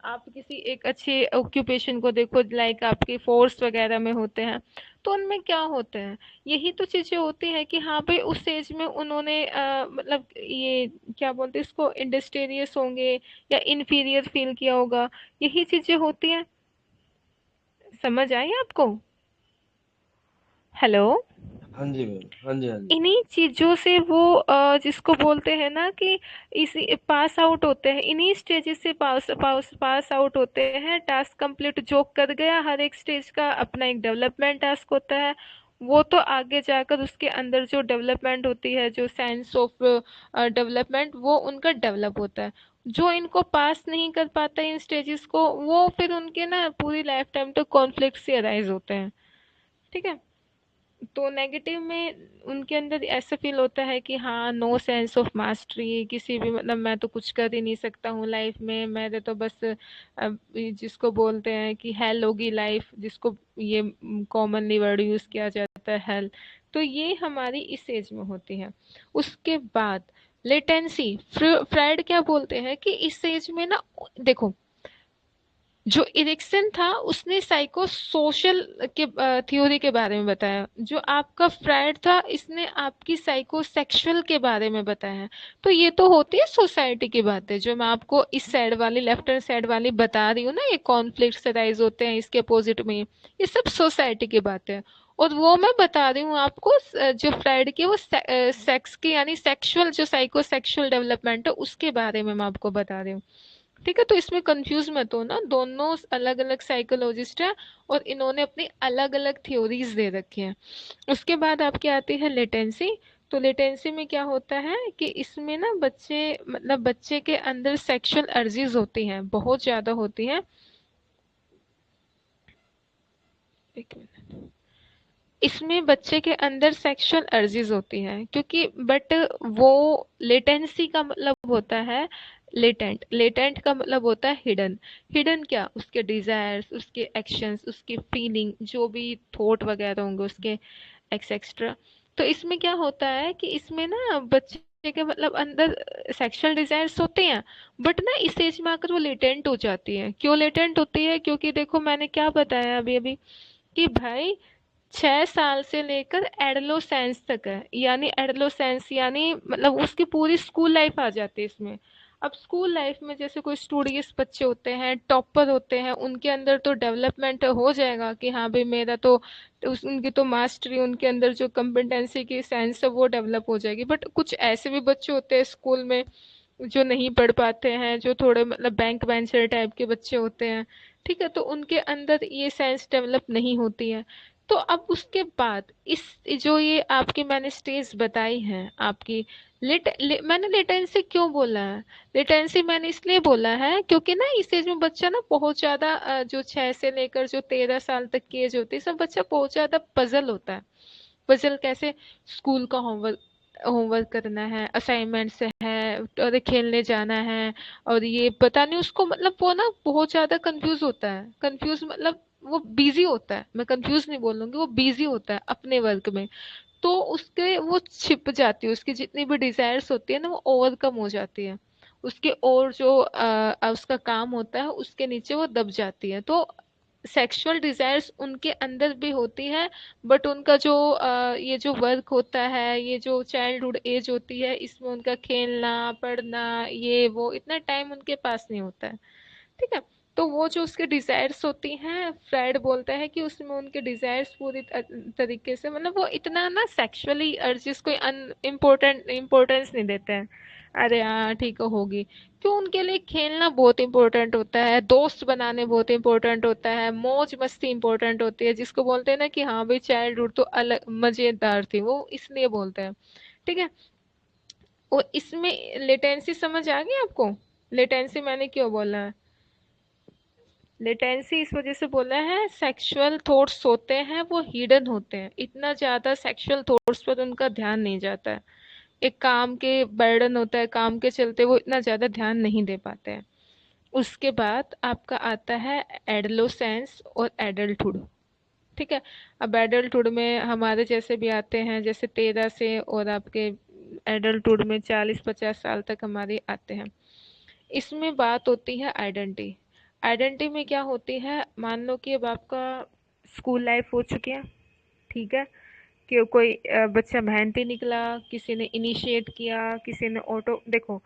आप किसी एक अच्छे ऑक्यूपेशन को देखो, लाइक आपके फोर्स वगैरह में होते हैं। तो उनमें क्या होते हैं, यही तो चीजें होती हैं कि हाँ भाई उस एज में उन्होंने मतलब ये क्या बोलते हैं इसको, इंडस्ट्रियस होंगे या इन्फीरियर फील किया होगा। यही चीजें होती हैं। समझ आई आपको? हेलो? हाँ जी मैम, हाँ जी हाँ जी। इन्हीं चीजों से वो जिसको बोलते हैं ना कि इसी पास आउट होते हैं, इन्हीं स्टेजेस से पास आउट होते हैं। टास्क कंप्लीट जो कर गया, हर एक स्टेज का अपना एक डेवलपमेंट टास्क होता है। वो तो आगे जाकर उसके अंदर जो डेवलपमेंट होती है, जो साइंस ऑफ डेवलपमेंट, वो उनका डेवलप होता है। जो इनको पास नहीं कर पाता इन स्टेजेस को, वो फिर उनके ना पूरी लाइफ टाइम तो कॉन्फ्लिक्ट से अराइज होते हैं। ठीक है, तो नेगेटिव में उनके अंदर ऐसा फील होता है कि हाँ नो सेंस ऑफ मास्टरी, किसी भी मतलब मैं तो कुछ कर ही नहीं सकता हूँ लाइफ में, मेरे तो बस ये जिसको बोलते हैं कि हेल होगी लाइफ, जिसको ये कॉमनली वर्ड यूज किया जाता है हेल। तो ये हमारी इस एज में होती है। उसके बाद लेटेंसी, फ्राइड क्या बोलते हैं कि इस एज में ना देखो, जो इरिक्सन था उसने साइको सोशल के थ्योरी के बारे में बताया, जो आपका फ्रायड था इसने आपकी साइको सेक्सुअल के बारे में बताया है। तो ये तो होती है सोसाइटी की बातें, जो मैं आपको इस साइड वाली लेफ्ट हैंड साइड वाली बता रही हूँ ना, ये कॉन्फ्लिक्ट राइज होते हैं इसके अपोजिट में, ये सब सोसाइटी की बातें हैं। और वो मैं बता रही हूँ आपको जो फ्राइड की वो सेक्स की यानी सेक्सुअल जो साइको सेक्सुअल डेवलपमेंट है उसके बारे में मैं आपको बता रही हूँ। ठीक है, तो इसमें कंफ्यूज मत हो ना, दोनों अलग अलग साइकोलॉजिस्ट हैं और इन्होंने अपनी अलग अलग थ्योरीज दे रखी हैं। उसके बाद आपकी आती है लेटेंसी। तो लेटेंसी में क्या होता है कि इसमें ना बच्चे मतलब बच्चे के अंदर सेक्सुअल अर्जीज होती हैं, बहुत ज्यादा होती हैं। एक मिनट, इसमें बच्चे के अंदर सेक्सुअल अर्जीज होती हैं क्योंकि बट वो लेटेंसी का मतलब होता है लेटेंट, लेटेंट का मतलब होता है हिडन। हिडन क्या, उसके डिजायर्स, उसके एक्शंस, उसकी फीलिंग, जो भी थॉट वगैरह होंगे उसके एक्सेट्रा। तो इसमें क्या होता है कि इसमें ना बच्चे के मतलब अंदर सेक्सुअल डिजायर्स होते हैं, बट ना इस एज में आकर वो लेटेंट हो जाती है। क्यों लेटेंट होती है? क्योंकि देखो मैंने क्या बताया अभी अभी कि भाई 6 साल से लेकर एडोलेसेंस तक है, यानी एडोलेसेंस यानी मतलब उसकी पूरी स्कूल लाइफ आ जाती है इसमें। अब स्कूल लाइफ में जैसे कोई स्टूडियस बच्चे होते हैं, टॉपर होते हैं, उनके अंदर तो डेवलपमेंट हो जाएगा कि हाँ भाई मेरा तो उनकी तो मास्टरी, उनके अंदर जो कम्पिटेंसी की सेंस है वो डेवलप हो जाएगी। बट कुछ ऐसे भी बच्चे होते हैं स्कूल में जो नहीं पढ़ पाते हैं, जो थोड़े मतलब बैंक बेंचर टाइप के बच्चे होते हैं, ठीक है? तो उनके अंदर ये सेंस डेवलप नहीं होती है। तो अब उसके बाद इस जो ये आपकी मैंने स्टेज बताई हैं आपकी मैंने लेटेंसी क्यों बोला है? लेटेंसी मैंने इसलिए बोला है क्योंकि ना इस एज में बच्चा ना बहुत ज़्यादा जो 6 से लेकर जो 13 साल तक की एज होती है, सब बच्चा बहुत ज़्यादा पज़ल होता है। पजल कैसे? स्कूल का होमवर्क होमवर्क करना है, असाइनमेंट्स है और खेलने जाना है, और ये पता नहीं उसको मतलब वो ना बहुत ज्यादा कंफ्यूज होता है। कंफ्यूज मतलब वो बिजी होता है, मैं कंफ्यूज नहीं बोलूंगी, वो बिजी होता है अपने वर्क में। तो उसके वो छिप जाती है, उसकी जितनी भी डिजायर्स होती है ना वो ओवरकम हो जाती है। उसके और जो उसका काम होता है उसके नीचे वो दब जाती है। तो सेक्सुअल डिजायर्स उनके अंदर भी होती है, बट उनका जो ये जो वर्क होता है, ये जो चाइल्डहुड एज होती है, इसमें उनका खेलना पढ़ना ये वो इतना टाइम उनके पास नहीं होता है। ठीक है? तो वो जो उसके डिजायर्स होती हैं, फ्रायड बोलता है कि उसमें उनके डिजायर्स पूरी तरीके से मतलब वो इतना ना सेक्सुअली अर्जिस कोई इम्पोर्टेंट इम्पोर्टेंस नहीं देते हैं। अरे हाँ ठीक है होगी। क्यों? उनके लिए खेलना बहुत इंपॉर्टेंट होता है, दोस्त बनाने बहुत इंपॉर्टेंट होता है, मौज मस्ती इंपॉर्टेंट होती है, जिसको बोलते हैं ना कि हाँ भाई चाइल्डहुड तो अलग मजेदार थी, वो इसलिए बोलते हैं। ठीक है? और इसमें लेटेंसी समझ आ गई आपको? लेटेंसी मैंने क्यों बोला है? लेटेंसी इस वजह से बोला है, सेक्सुअल थॉट्स होते हैं वो हिडन होते हैं, इतना ज्यादा सेक्सुअल थॉट्स पर उनका ध्यान नहीं जाता है। एक काम के बर्डन होता है, काम के चलते वो इतना ज्यादा ध्यान नहीं दे पाते हैं। उसके बाद आपका आता है एडोलेसेंस और एडल्टहुड। ठीक है? अब एडल्टहुड में हमारे जैसे भी आते हैं, जैसे 13 से और आपके एडल्टहुड में 40-50 साल तक हमारे आते हैं। इसमें बात होती है आइडेंटिटी। आइडेंटिटी में क्या होती है, मान लो कि अब आपका स्कूल लाइफ हो चुकी है। ठीक है? कि कोई बच्चा मेहनती निकला, किसी ने इनिशिएट किया, किसी ने ऑटो देखो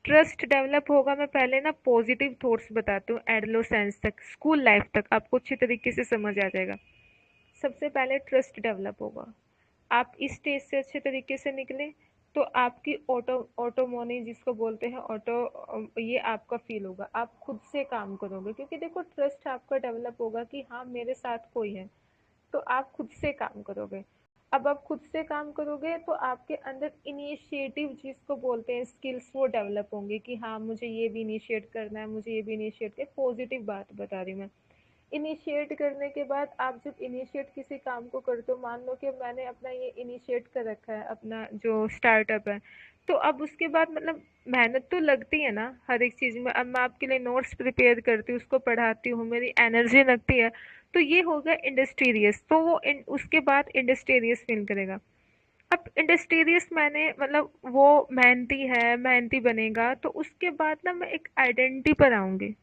ट्रस्ट डेवलप होगा। मैं पहले ना पॉजिटिव थॉट्स बताती हूँ एडोलेसेंस तक, स्कूल लाइफ तक आपको अच्छी तरीके से समझ आ जाएगा। सबसे पहले ट्रस्ट डेवलप होगा। आप इस स्टेज से अच्छे तरीके से निकले तो आपकी ऑटोमोनी जिसको बोलते हैं ऑटो, ये आपका फील होगा, आप खुद से काम करोगे, क्योंकि देखो ट्रस्ट आपका डेवलप होगा कि हाँ मेरे साथ कोई है, तो आप खुद से काम करोगे। अब आप खुद से काम करोगे तो आपके अंदर इनिशिएटिव जिसको बोलते हैं स्किल्स वो डेवलप होंगे कि हाँ मुझे ये भी इनिशिएट करना है, मुझे ये भी इनिशिएट कर, पॉजिटिव बात बता रही हूँ मैं। इनिशिएट करने के बाद आप जब इनिशिएट किसी काम को करते हो, मान लो कि मैंने अपना ये इनिशिएट कर रखा है अपना जो स्टार्टअप है, तो अब उसके बाद मतलब मेहनत तो लगती है ना हर एक चीज़ में। अब मैं आपके लिए नोट्स प्रिपेयर करती हूँ, उसको पढ़ाती हूँ, मेरी एनर्जी लगती है, तो ये हो गया इंडस्ट्रियस। तो वो उसके बाद इंडस्ट्रियस फील करेगा। अब इंडस्ट्रियस मैंने मतलब वो मेहनती है, मेहनती बनेगा, तो उसके बाद ना मैं एक आइडेंटिटी पर आऊंगी।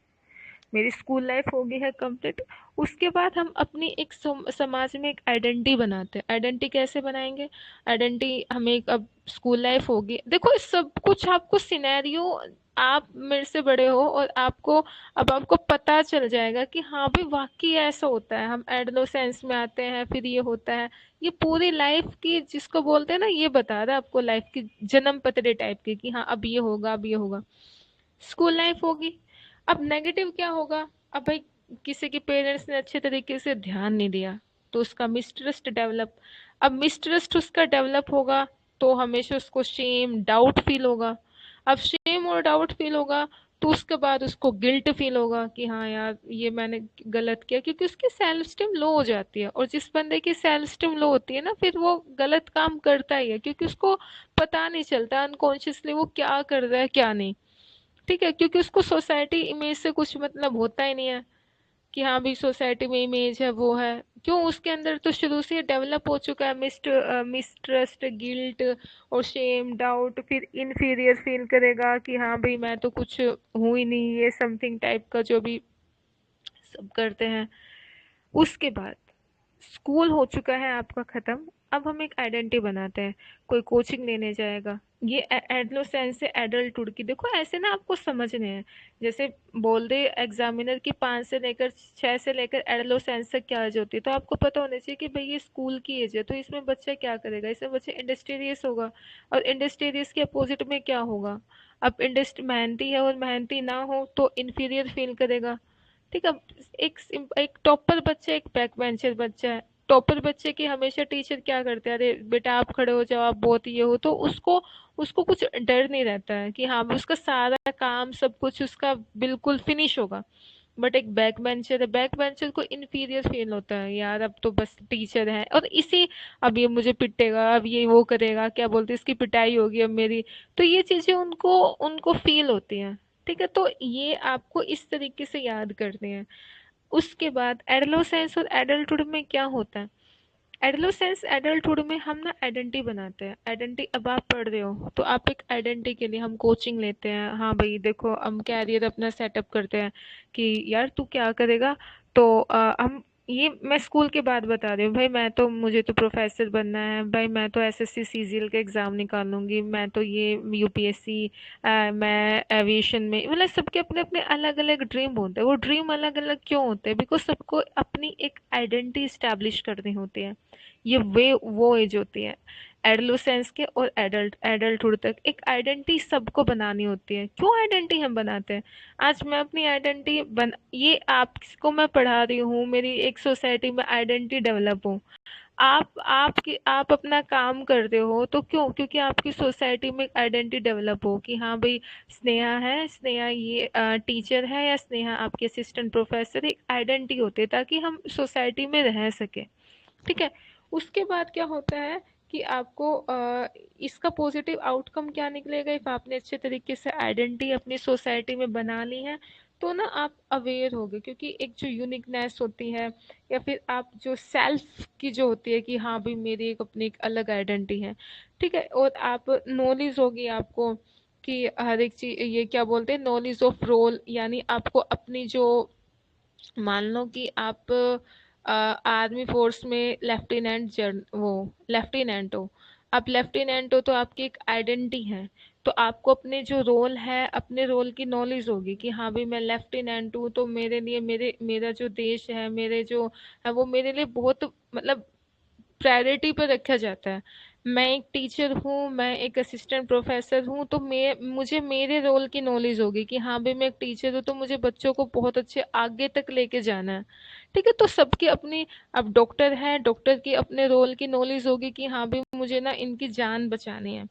मेरी स्कूल लाइफ हो गई है कंप्लीट। उसके बाद हम अपनी एक समाज में एक आइडेंटिटी बनाते हैं। आइडेंटिटी कैसे बनाएंगे? आइडेंटिटी हमें अब स्कूल लाइफ होगी, देखो इस सब कुछ आपको सिनेरियो, आप मेरे से बड़े हो और आपको अब आपको पता चल जाएगा कि हाँ भाई वाकई ऐसा होता है। हम एडोलेसेंस में आते हैं, फिर ये होता है। ये पूरी लाइफ की जिसको बोलते हैं ना, ये बता रहा है आपको लाइफ की जन्म पत्री टाइप की कि हाँ अब ये होगा अब ये होगा। स्कूल लाइफ होगी। अब नेगेटिव क्या होगा? अब भाई किसी के पेरेंट्स ने अच्छे तरीके से ध्यान नहीं दिया, तो उसका मिसट्रस्ट डेवलप। अब मिसट्रस्ट उसका डेवलप होगा तो हमेशा उसको शेम डाउट फील होगा। अब शेम और डाउट फील होगा तो उसके बाद उसको गिल्ट फील होगा कि हाँ यार ये मैंने गलत किया, क्योंकि उसकी सेल्फ स्टीम लो हो जाती है। और जिस बंदे की सेल्फ स्टीम लो होती है ना, फिर वो गलत काम करता ही है, क्योंकि उसको पता नहीं चलता अनकॉन्शियसली वो क्या कर रहा है क्या नहीं। ठीक है? क्योंकि उसको सोसाइटी इमेज से कुछ मतलब होता ही नहीं है कि हाँ भाई सोसाइटी में इमेज है वो है। क्यों? उसके अंदर तो शुरू से डेवलप हो चुका है मिसट्रस्ट, गिल्ट और शेम डाउट। फिर इन्फीरियर फील करेगा कि हाँ भाई मैं तो कुछ हूँ ही नहीं, ये समथिंग टाइप का जो भी सब करते हैं। उसके बाद स्कूल हो चुका है आपका खत्म। अब हम एक आइडेंटिटी बनाते हैं। कोई कोचिंग लेने जाएगा, ये एडोलेसेंस से एडल्टहुड की, देखो ऐसे ना आपको समझने हैं। जैसे बोल दे एग्जामिनर की 5 से लेकर 6 से लेकर एडोलेसेंस तक क्या एज होती है, तो आपको पता होना चाहिए कि भाई ये स्कूल की एज है, तो इसमें बच्चा क्या करेगा? इसमें बच्चा इंडस्ट्रियस होगा। और इंडस्ट्रियस के अपोजिट में क्या होगा? अब इंडस्ट मेहनती है और मेहनती ना हो तो इन्फीरियर फील करेगा। ठीक है। एक टॉपर बच्चा, एक बैक बेंचर बच्चा है। टॉपर बच्चे की हमेशा टीचर क्या करते हैं, अरे बेटा आप खड़े हो जाओ, आप बहुत ये हो, तो उसको उसको कुछ डर नहीं रहता है कि हाँ उसका सारा काम सब कुछ उसका बिल्कुल फिनिश होगा। बट एक बैक बेंचर है, बैक बेंचर को इन्फीरियर फील होता है, यार अब तो बस टीचर है और इसी, अब ये मुझे पिटेगा, अब ये वो करेगा, क्या बोलते हैं, इसकी पिटाई होगी अब मेरी। तो ये चीजें उनको उनको फील होती हैं। ठीक है, तो ये आपको इस तरीके से याद करनी है। उसके बाद एडोलेसेंस और एडल्टहुड में क्या होता है। एडोलेसेंस एडल्टहुड में हम ना आइडेंटिटी बनाते हैं। आइडेंटिटी, अब आप पढ़ रहे हो तो आप एक आइडेंटिटी के लिए हम कोचिंग लेते हैं, हाँ भाई देखो हम कैरियर अपना सेटअप करते हैं कि यार तू क्या करेगा। तो हम, ये मैं स्कूल के बाद बता रही हूँ भाई, मैं तो, मुझे तो प्रोफेसर बनना है भाई, मैं तो एसएससी सीजीएल का एग्जाम निकालूंगी, मैं तो ये यूपीएससी, मैं एविएशन में, मतलब सबके अपने अपने अलग अलग ड्रीम होते हैं। वो ड्रीम अलग अलग क्यों होते हैं, बिकॉज सबको अपनी एक आइडेंटिटी स्टैब्लिश करनी होती है। ये वे वो एज होती है एडोलेसेंस के और एडल्टहुड तक, एक आइडेंटिटी सबको बनानी होती है। क्यों आइडेंटिटी हम बनाते हैं। आज मैं अपनी आइडेंटिटी बन, ये आपको मैं पढ़ा रही हूँ, मेरी एक सोसाइटी में आइडेंटिटी डेवलप हो। आप अपना काम करते हो तो क्यों, क्योंकि आपकी सोसाइटी में एक आइडेंटिटी डेवलप हो कि हाँ भाई स्नेहा है, स्नेहा ये टीचर है, या स्नेहा आपकी असिस्टेंट प्रोफेसर, एक आइडेंटिटी होती है ताकि हम सोसाइटी में रह सके। ठीक है। उसके बाद क्या होता है कि आपको इसका पॉजिटिव आउटकम क्या निकलेगा, इफ आपने अच्छे तरीके से आइडेंटिटी अपनी सोसाइटी में बना ली है, तो ना आप अवेयर होगे, क्योंकि एक जो यूनिकनेस होती है, या फिर आप जो सेल्फ की जो होती है कि हाँ भाई मेरी एक अपनी एक अलग आइडेंटिटी है। ठीक है, और आप नॉलेज होगी आपको कि हर एक चीज, ये क्या बोलते हैं, नॉलेज ऑफ रोल, यानी आपको अपनी जो, मान लो कि आप आर्मी फोर्स में लेफ्टिनेंट जन वो लेफ्टिनेंट हो, आप लेफ्टिनेंट हो तो आपकी एक आइडेंटिटी है। तो आपको अपने जो रोल है, अपने रोल की नॉलेज होगी कि हाँ भाई मैं लेफ्टिनेंट हूँ, तो मेरे लिए मेरा जो देश है, मेरे जो है वो मेरे लिए बहुत, मतलब प्रायोरिटी पर रखा जाता है। मैं एक टीचर हूँ, मैं एक असिस्टेंट प्रोफेसर हूँ, तो मुझे मेरे रोल की नॉलेज होगी कि हाँ भाई मैं एक टीचर हूँ, तो मुझे बच्चों को बहुत अच्छे आगे तक लेके जाना है। ठीक है, तो सबकी अपनी, अब डॉक्टर है, डॉक्टर की अपने रोल की नॉलेज होगी कि हाँ भाई मुझे ना इनकी जान बचानी है।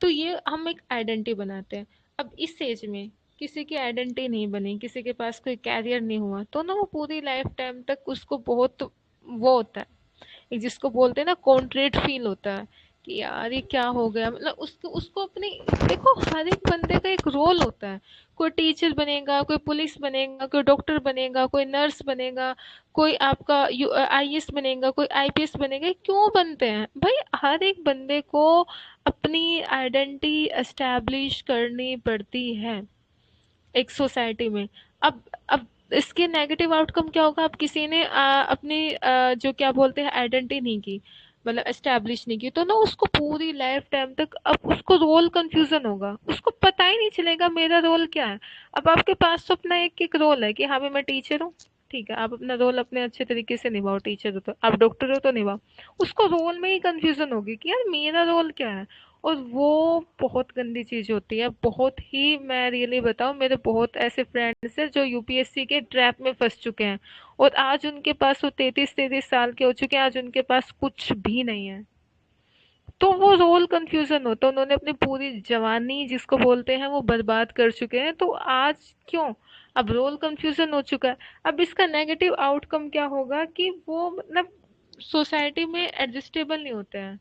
तो ये हम एक आइडेंटिटी बनाते हैं। अब इस एज में किसी की आइडेंटिटी नहीं बनी, किसी के पास कोई कैरियर नहीं हुआ, तो ना वो पूरी लाइफ टाइम तक उसको बहुत वो होता है, एक जिसको बोलते हैं ना कॉन्ट्रेट फील होता है कि यार ये क्या हो गया, मतलब उसको उसको अपनी, देखो हर एक बंदे का एक रोल होता है। कोई टीचर बनेगा, कोई पुलिस बनेगा, कोई डॉक्टर बनेगा, कोई नर्स बनेगा, कोई आपका आईएएस बनेगा, कोई आईपीएस बनेगा। ये क्यों बनते हैं भाई, हर एक बंदे को अपनी आइडेंटिटी एस्टैब्लिश करनी पड़ती है एक सोसाइटी में। अब इसके नेगेटिव आउटकम क्या होगा, अब किसी ने अपनी जो क्या बोलते हैं आइडेंटिटी नहीं की, मतलब एस्टैब्लिश नहीं की, तो ना उसको पूरी लाइफ टाइम तक अब उसको रोल कंफ्यूजन होगा, उसको पता ही नहीं चलेगा मेरा रोल क्या है। अब आपके पास तो अपना एक एक रोल है कि हाँ भाई मैं टीचर हूँ, ठीक है, आप अपना रोल अपने अच्छे तरीके से निभाओ, टीचर हो तो, आप डॉक्टर हो तो निभाओ। उसको रोल में ही कंफ्यूजन होगी कि यार मेरा रोल क्या है। और वो बहुत गंदी चीज होती है, बहुत ही, मैं रियली बताऊं, मेरे बहुत ऐसे फ्रेंड्स हैं जो यूपीएससी के ट्रैप में फंस चुके हैं, और आज उनके पास, वो 33-33 साल के हो चुके हैं, आज उनके पास कुछ भी नहीं है। तो वो रोल कंफ्यूजन होता है, उन्होंने अपनी पूरी जवानी जिसको बोलते हैं वो बर्बाद कर चुके हैं, तो आज क्यों, अब रोल कंफ्यूजन हो चुका है। अब इसका नेगेटिव आउटकम क्या होगा कि वो, मतलब सोसाइटी में एडजस्टेबल नहीं होते हैं।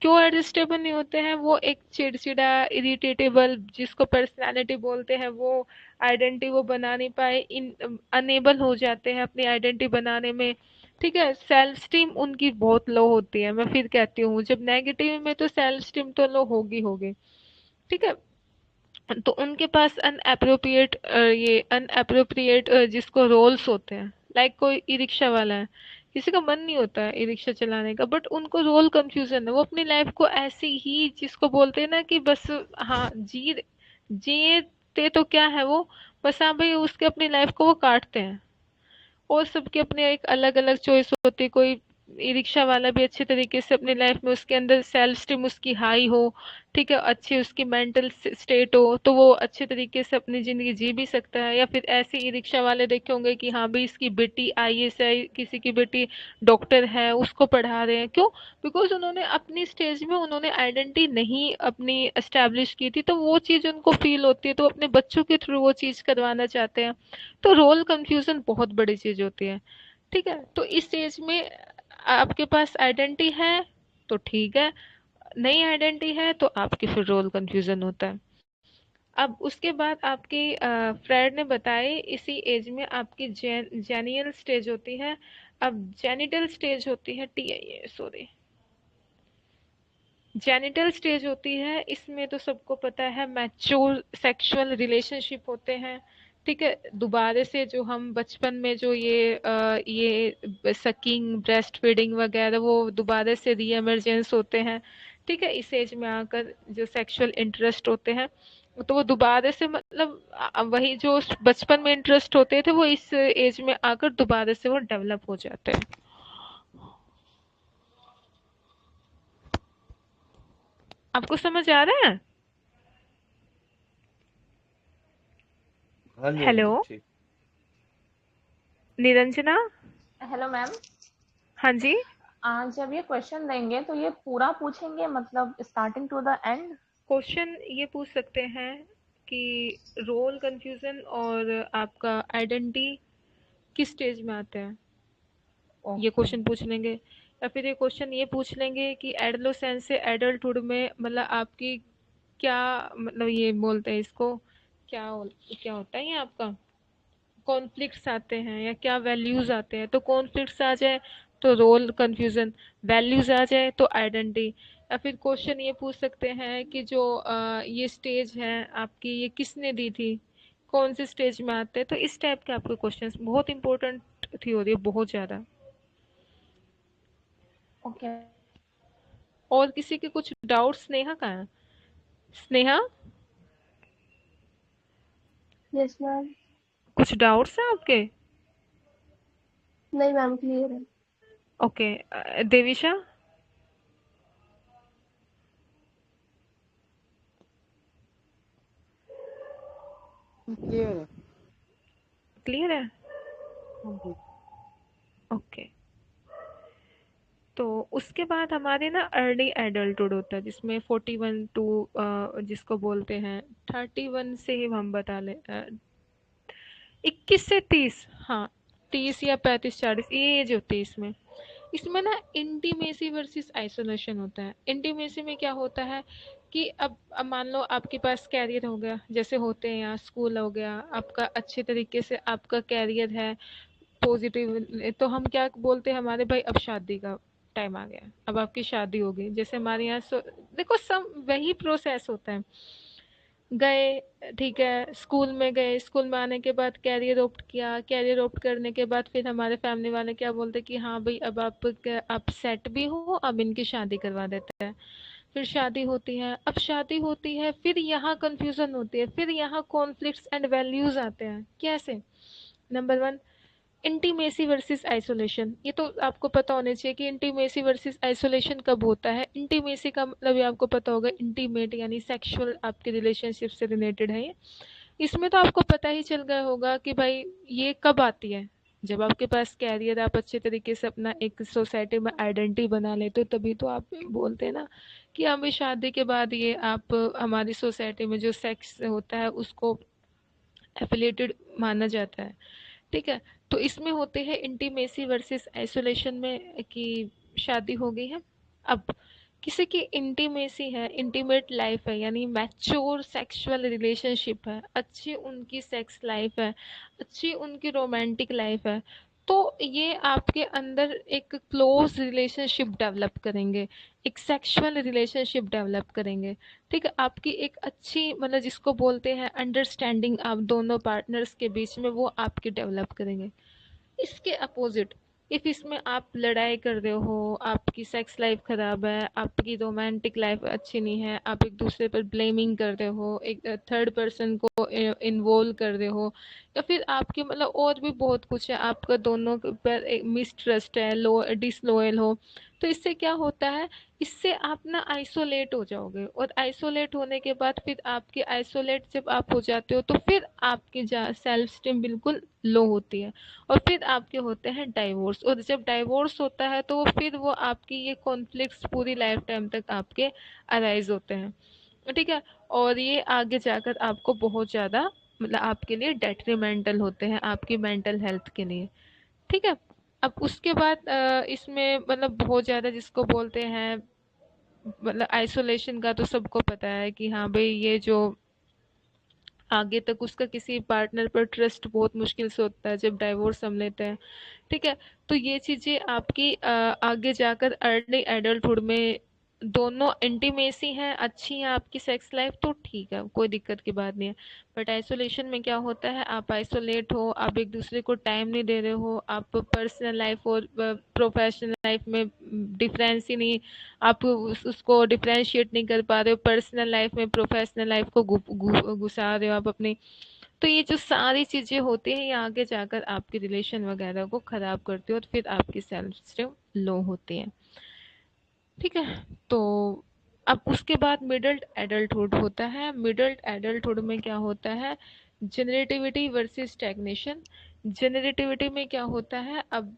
क्यों एडजस्टेबल नहीं होते हैं, वो एक चिड़चिड़ा, इरिटेटेबल, जिसको पर्सनालिटी बोलते हैं, वो आइडेंटिटी वो बना नहीं पाए, इन अनेबल हो जाते हैं अपनी आइडेंटिटी बनाने में। ठीक है, सेल्फ स्टीम उनकी बहुत लो होती है। मैं फिर कहती हूँ जब नेगेटिव में, तो सेल्फ स्टीम तो लो होगी होगी। ठीक है, तो उनके पास अनएप्रोप्रिएट, ये अनएप्रोप्रिएट जिसको रोल्स होते हैं, लाइक कोई ई रिक्शा वाला है, किसी का मन नहीं होता है ई रिक्शा चलाने का, बट उनको रोल कंफ्यूजन है, वो अपनी लाइफ को ऐसे ही, जिसको बोलते हैं ना कि बस, हाँ जीते तो क्या है वो, बस हाँ भाई उसके अपनी लाइफ को वो काटते हैं। और सबके अपने एक अलग अलग चॉइस होती है, कोई ई रिक्शा वाला भी अच्छे तरीके से अपनी लाइफ में उसके अंदर सेल्फ स्टीम उसकी हाई हो, ठीक है, अच्छी उसकी मेंटल स्टेट हो, तो वो अच्छे तरीके से अपनी ज़िंदगी जी भी सकता है। या फिर ऐसे ई रिक्शा वाले देखे होंगे कि हाँ भाई इसकी बेटी आईएएस है, किसी की बेटी डॉक्टर है, उसको पढ़ा रहे हैं। क्यों? बिकॉज़ उन्होंने अपनी स्टेज में उन्होंने आइडेंटिटी नहीं अपनी एस्टैब्लिश की थी, तो वो चीज़ उनको फ़ील होती है, तो अपने बच्चों के थ्रू वो चीज़ करवाना चाहते हैं। तो रोल कन्फ्यूज़न बहुत बड़ी चीज़ होती है। ठीक है, तो इस स्टेज में आपके पास आइडेंटिटी है तो ठीक है, नहीं आइडेंटिटी है तो आपकी फिर रोल कंफ्यूजन होता है। अब उसके बाद आपकी फ्रेंड ने बताई इसी एज में आपकी जेनियल स्टेज होती है। अब जेनिटल स्टेज होती है T I sorry genital stage होती है, इसमें तो सबको पता है मैच्योर सेक्सुअल रिलेशनशिप होते हैं। ठीक है, दोबारा से जो हम बचपन में जो ये सकिंग ब्रेस्ट फीडिंग वगैरह वो दोबारा से री एमरजेंस होते हैं। ठीक है, इस एज में आकर जो सेक्सुअल इंटरेस्ट होते हैं तो वो दोबारा से मतलब वही जो बचपन में इंटरेस्ट होते थे वो इस एज में आकर दोबारा से वो डेवलप हो जाते हैं। आपको समझ आ रहा है? हाँ जी, हाँ हेलो जी, ठीक। निरंजना। Hello ma'am. हाँ जी। आज जब ये क्वेश्चन देंगे तो ये पूरा पूछेंगे, मतलब starting to the end? Question ये पूछ सकते हैं कि रोल कंफ्यूजन और आपका आइडेंटिटी किस स्टेज में आता है, ये ओके। क्वेश्चन पूछ लेंगे। या फिर ये क्वेश्चन ये पूछ लेंगे कि एडोलेसेंस से एडल्टहुड में मतलब आपकी क्या मतलब ये बोलते हैं इसको क्या क्या होता है ये आपका कॉन्फ्लिक्ट्स आते हैं या क्या वैल्यूज आते हैं। तो कॉन्फ्लिक्ट्स आ जाए तो रोल कंफ्यूजन, वैल्यूज आ जाए तो आइडेंटिटी। या फिर क्वेश्चन ये पूछ सकते हैं कि जो ये स्टेज है आपकी ये किसने दी थी, कौन से स्टेज में आते हैं। तो इस टाइप के आपके क्वेश्चंस बहुत इंपॉर्टेंट थ्योरी है, बहुत ज़्यादा। ओके। और किसी के कुछ डाउट्स? स्नेहा का है? Sneha, yes ma'am. कुछ डाउट्स हैं आपके? नहीं मैम, क्लियर है। ओके। देविशा। क्लियर है। क्लियर है? हाँ जी। ओके। तो उसके बाद हमारे ना अर्ली एडल्टहुड होता है जिसमें 41 टू जिसको बोलते हैं 31 से ही हम बता लें 21 से 30, हाँ 30 या 35 40 ये एज होती है इसमें। इसमें ना इंटीमेसी वर्सेस आइसोलेशन होता है। इंटीमेसी में क्या होता है कि अब मान लो आपके पास कैरियर हो गया, जैसे होते हैं यहाँ स्कूल हो गया आपका, अच्छे तरीके से आपका कैरियर है पॉजिटिव, तो हम क्या बोलते हैं हमारे भाई अब शादी का टाइम आ गया, अब आपकी शादी होगी। जैसे हमारे यहाँ देखो सब वही प्रोसेस होता है। गए, ठीक है, स्कूल में गए, स्कूल में आने के बाद कैरियर ऑप्ट किया, कैरियर ऑप्ट करने के बाद फिर हमारे फैमिली वाले क्या बोलते कि हाँ भाई अब आप सेट भी हो, अब इनकी शादी करवा देते हैं। फिर शादी होती है, अब शादी होती है फिर यहाँ कंफ्यूजन होती है, फिर यहाँ कॉन्फ्लिक्ट्स एंड वैल्यूज आते हैं। कैसे? Number one, intimacy versus isolation. ये तो आपको पता होना चाहिए कि इंटीमेसी वर्सेस आइसोलेशन कब होता है। इंटीमेसी का मतलब ये आपको पता होगा, इंटीमेट यानी सेक्सुअल आपके रिलेशनशिप से रिलेटेड है ये। इसमें तो आपको पता ही चल गया होगा कि भाई ये कब आती है, जब आपके पास कैरियर, आप अच्छे तरीके से अपना एक सोसाइटी में आइडेंटिटी बना लेते हो, तभी तो आप बोलते हैं ना कि हमें शादी के बाद ये आप हमारी सोसाइटी में जो सेक्स होता है उसको एफिलिएटेड माना जाता है। ठीक है, तो इसमें होते हैं इंटीमेसी वर्सेस आइसोलेशन में कि शादी हो गई है, अब किसी की इंटीमेसी है, इंटीमेट लाइफ है, यानी मैच्योर सेक्सुअल रिलेशनशिप है, अच्छी उनकी सेक्स लाइफ है, अच्छी उनकी रोमांटिक लाइफ है, तो ये आपके अंदर एक क्लोज रिलेशनशिप डेवलप करेंगे, एक सेक्सुअल रिलेशनशिप डेवलप करेंगे। ठीक है, आपकी एक अच्छी मतलब जिसको बोलते हैं अंडरस्टैंडिंग आप दोनों पार्टनर्स के बीच में वो आपकी डेवलप करेंगे। इसके अपोजिट इफ इसमें आप लड़ाई कर रहे हो, आपकी सेक्स लाइफ खराब है, आपकी रोमांटिक लाइफ अच्छी नहीं है, आप एक दूसरे पर ब्लेमिंग कर रहे हो, एक थर्ड पर्सन को इन्वॉल्व कर रहे हो, या फिर आपके मतलब और भी बहुत कुछ है, आपका दोनों के पर मिसट्रस्ट है, लो डिसलॉयल हो, तो इससे क्या होता है, इससे आप ना आइसोलेट हो जाओगे, और आइसोलेट होने के बाद फिर आपकी आइसोलेट जब आप हो जाते हो तो फिर आपकी सेल्फ स्टीम बिल्कुल लो होती है, और फिर आपके होते हैं डाइवोर्स, और जब डाइवोर्स होता है तो फिर वो आपकी ये कॉन्फ्लिक्ट्स पूरी लाइफ टाइम तक आपके अराइज होते हैं, ठीक है, और ये आगे जाकर आपको बहुत ज़्यादा मतलब आपके लिए डेट्रीमेंटल होते हैं, आपकी मेंटल हेल्थ के लिए, ठीक है। अब उसके बाद इसमें मतलब बहुत ज़्यादा जिसको बोलते हैं मतलब आइसोलेशन का तो सबको पता है कि हाँ भाई ये जो आगे तक उसका किसी पार्टनर पर ट्रस्ट बहुत मुश्किल से होता है जब डाइवोर्स हम लेते हैं, ठीक है। तो ये चीज़ें आपकी आगे जाकर अर्ली एडल्टहुड में दोनों इंटीमेसी हैं, अच्छी है आपकी सेक्स लाइफ तो ठीक है, कोई दिक्कत की बात नहीं है। बट आइसोलेशन में क्या होता है, आप आइसोलेट हो, आप एक दूसरे को टाइम नहीं दे रहे हो, आप पर्सनल लाइफ और प्रोफेशनल लाइफ में डिफरेंस ही नहीं, आप उसको डिफरेंशिएट नहीं कर पा रहे हो, पर्सनल लाइफ में प्रोफेशनल लाइफ को घुसा रहे हो आप अपनी, तो ये जो सारी चीज़ें होती हैं ये आगे जाकर आपके रिलेशन वगैरह को ख़राब करती है, और फिर आपकी सेल्फ स्टीम लो होती है, ठीक है। तो अब उसके बाद मिडल एडल्टहुड होता है, मिडल एडल्टहुड में क्या होता है, जेनरेटिविटी वर्सेस स्टैग्नेशन। जेनरेटिविटी में क्या होता है, अब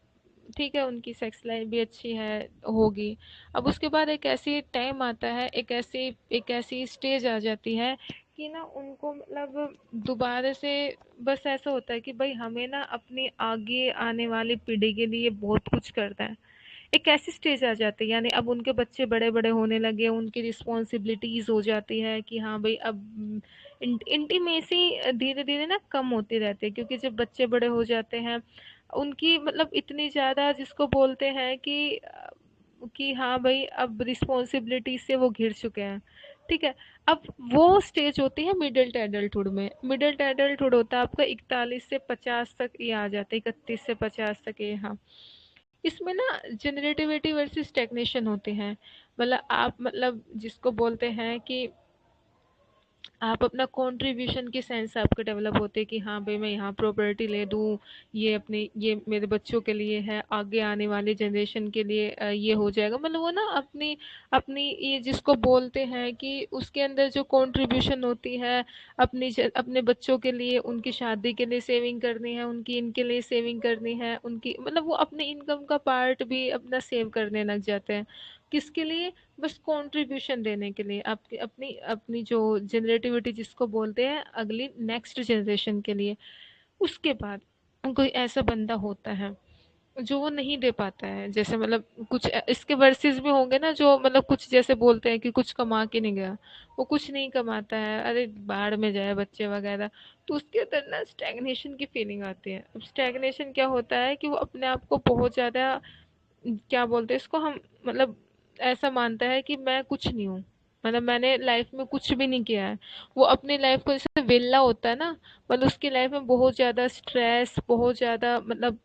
ठीक है उनकी सेक्स लाइफ भी अच्छी है होगी, अब उसके बाद एक ऐसी टाइम आता है, एक ऐसी स्टेज आ जाती है कि ना उनको मतलब दोबारा से बस ऐसा होता है कि भाई हमें ना अपनी आगे आने वाली पीढ़ी के लिए बहुत कुछ करना है, एक ऐसी स्टेज आ जाती है, यानी अब उनके बच्चे बड़े बड़े होने लगे, उनकी रिस्पॉन्सिबिलिटीज हो जाती है कि हाँ भाई अब इंटीमेसी धीरे धीरे ना कम होती रहती है, क्योंकि जब बच्चे बड़े हो जाते हैं उनकी मतलब इतनी ज़्यादा जिसको बोलते हैं कि हाँ भाई अब रिस्पॉन्सिबिलिटी से वो घिर चुके हैं, ठीक है। अब वो स्टेज होती है मिडिल एडल्टहुड में, मिडिल एडल्टहुड होता है आपका 41 से 50 तक, ये आ जाता है 31 से 50 तक, ये हाँ। इसमें ना जेनरेटिविटी वर्सेस स्टैग्नेशन होते हैं, मतलब आप मतलब जिसको बोलते हैं कि आप अपना कंट्रीब्यूशन की सेंस आपके डेवलप होते हैं कि हाँ भाई मैं यहाँ प्रॉपर्टी ले दूँ, ये मेरे बच्चों के लिए है, आगे आने वाली जनरेशन के लिए ये हो जाएगा, मतलब वो ना अपनी अपनी ये जिसको बोलते हैं कि उसके अंदर जो कंट्रीब्यूशन होती है, अपने बच्चों के लिए, उनकी शादी के लिए सेविंग करनी है, उनकी इनके लिए सेविंग करनी है, उनकी मतलब वो अपने इनकम का पार्ट भी अपना सेव करने लग जाते हैं, किसके लिए, बस कंट्रीब्यूशन देने के लिए, आपकी अपनी अपनी जो जनरेटिविटी जिसको बोलते हैं अगली नेक्स्ट जनरेशन के लिए। उसके बाद कोई ऐसा बंदा होता है जो वो नहीं दे पाता है, जैसे मतलब कुछ इसके वर्सेस भी होंगे ना जो मतलब कुछ जैसे बोलते हैं कि कुछ कमा के नहीं गया, वो कुछ नहीं कमाता है, अरे बाहर में जाए बच्चे वगैरह, तो उसके अंदर ना स्टैग्नेशन की फीलिंग आती है। अब स्टैग्नेशन क्या होता है कि वो अपने आप को बहुत ज़्यादा क्या बोलते हैं इसको हम मतलब ऐसा मानता है कि मैं कुछ नहीं हूँ, मतलब मैंने लाइफ में कुछ भी नहीं किया है, वो अपनी लाइफ को जैसे वेला होता है ना, मतलब उसकी लाइफ में बहुत ज़्यादा स्ट्रेस, बहुत ज़्यादा मतलब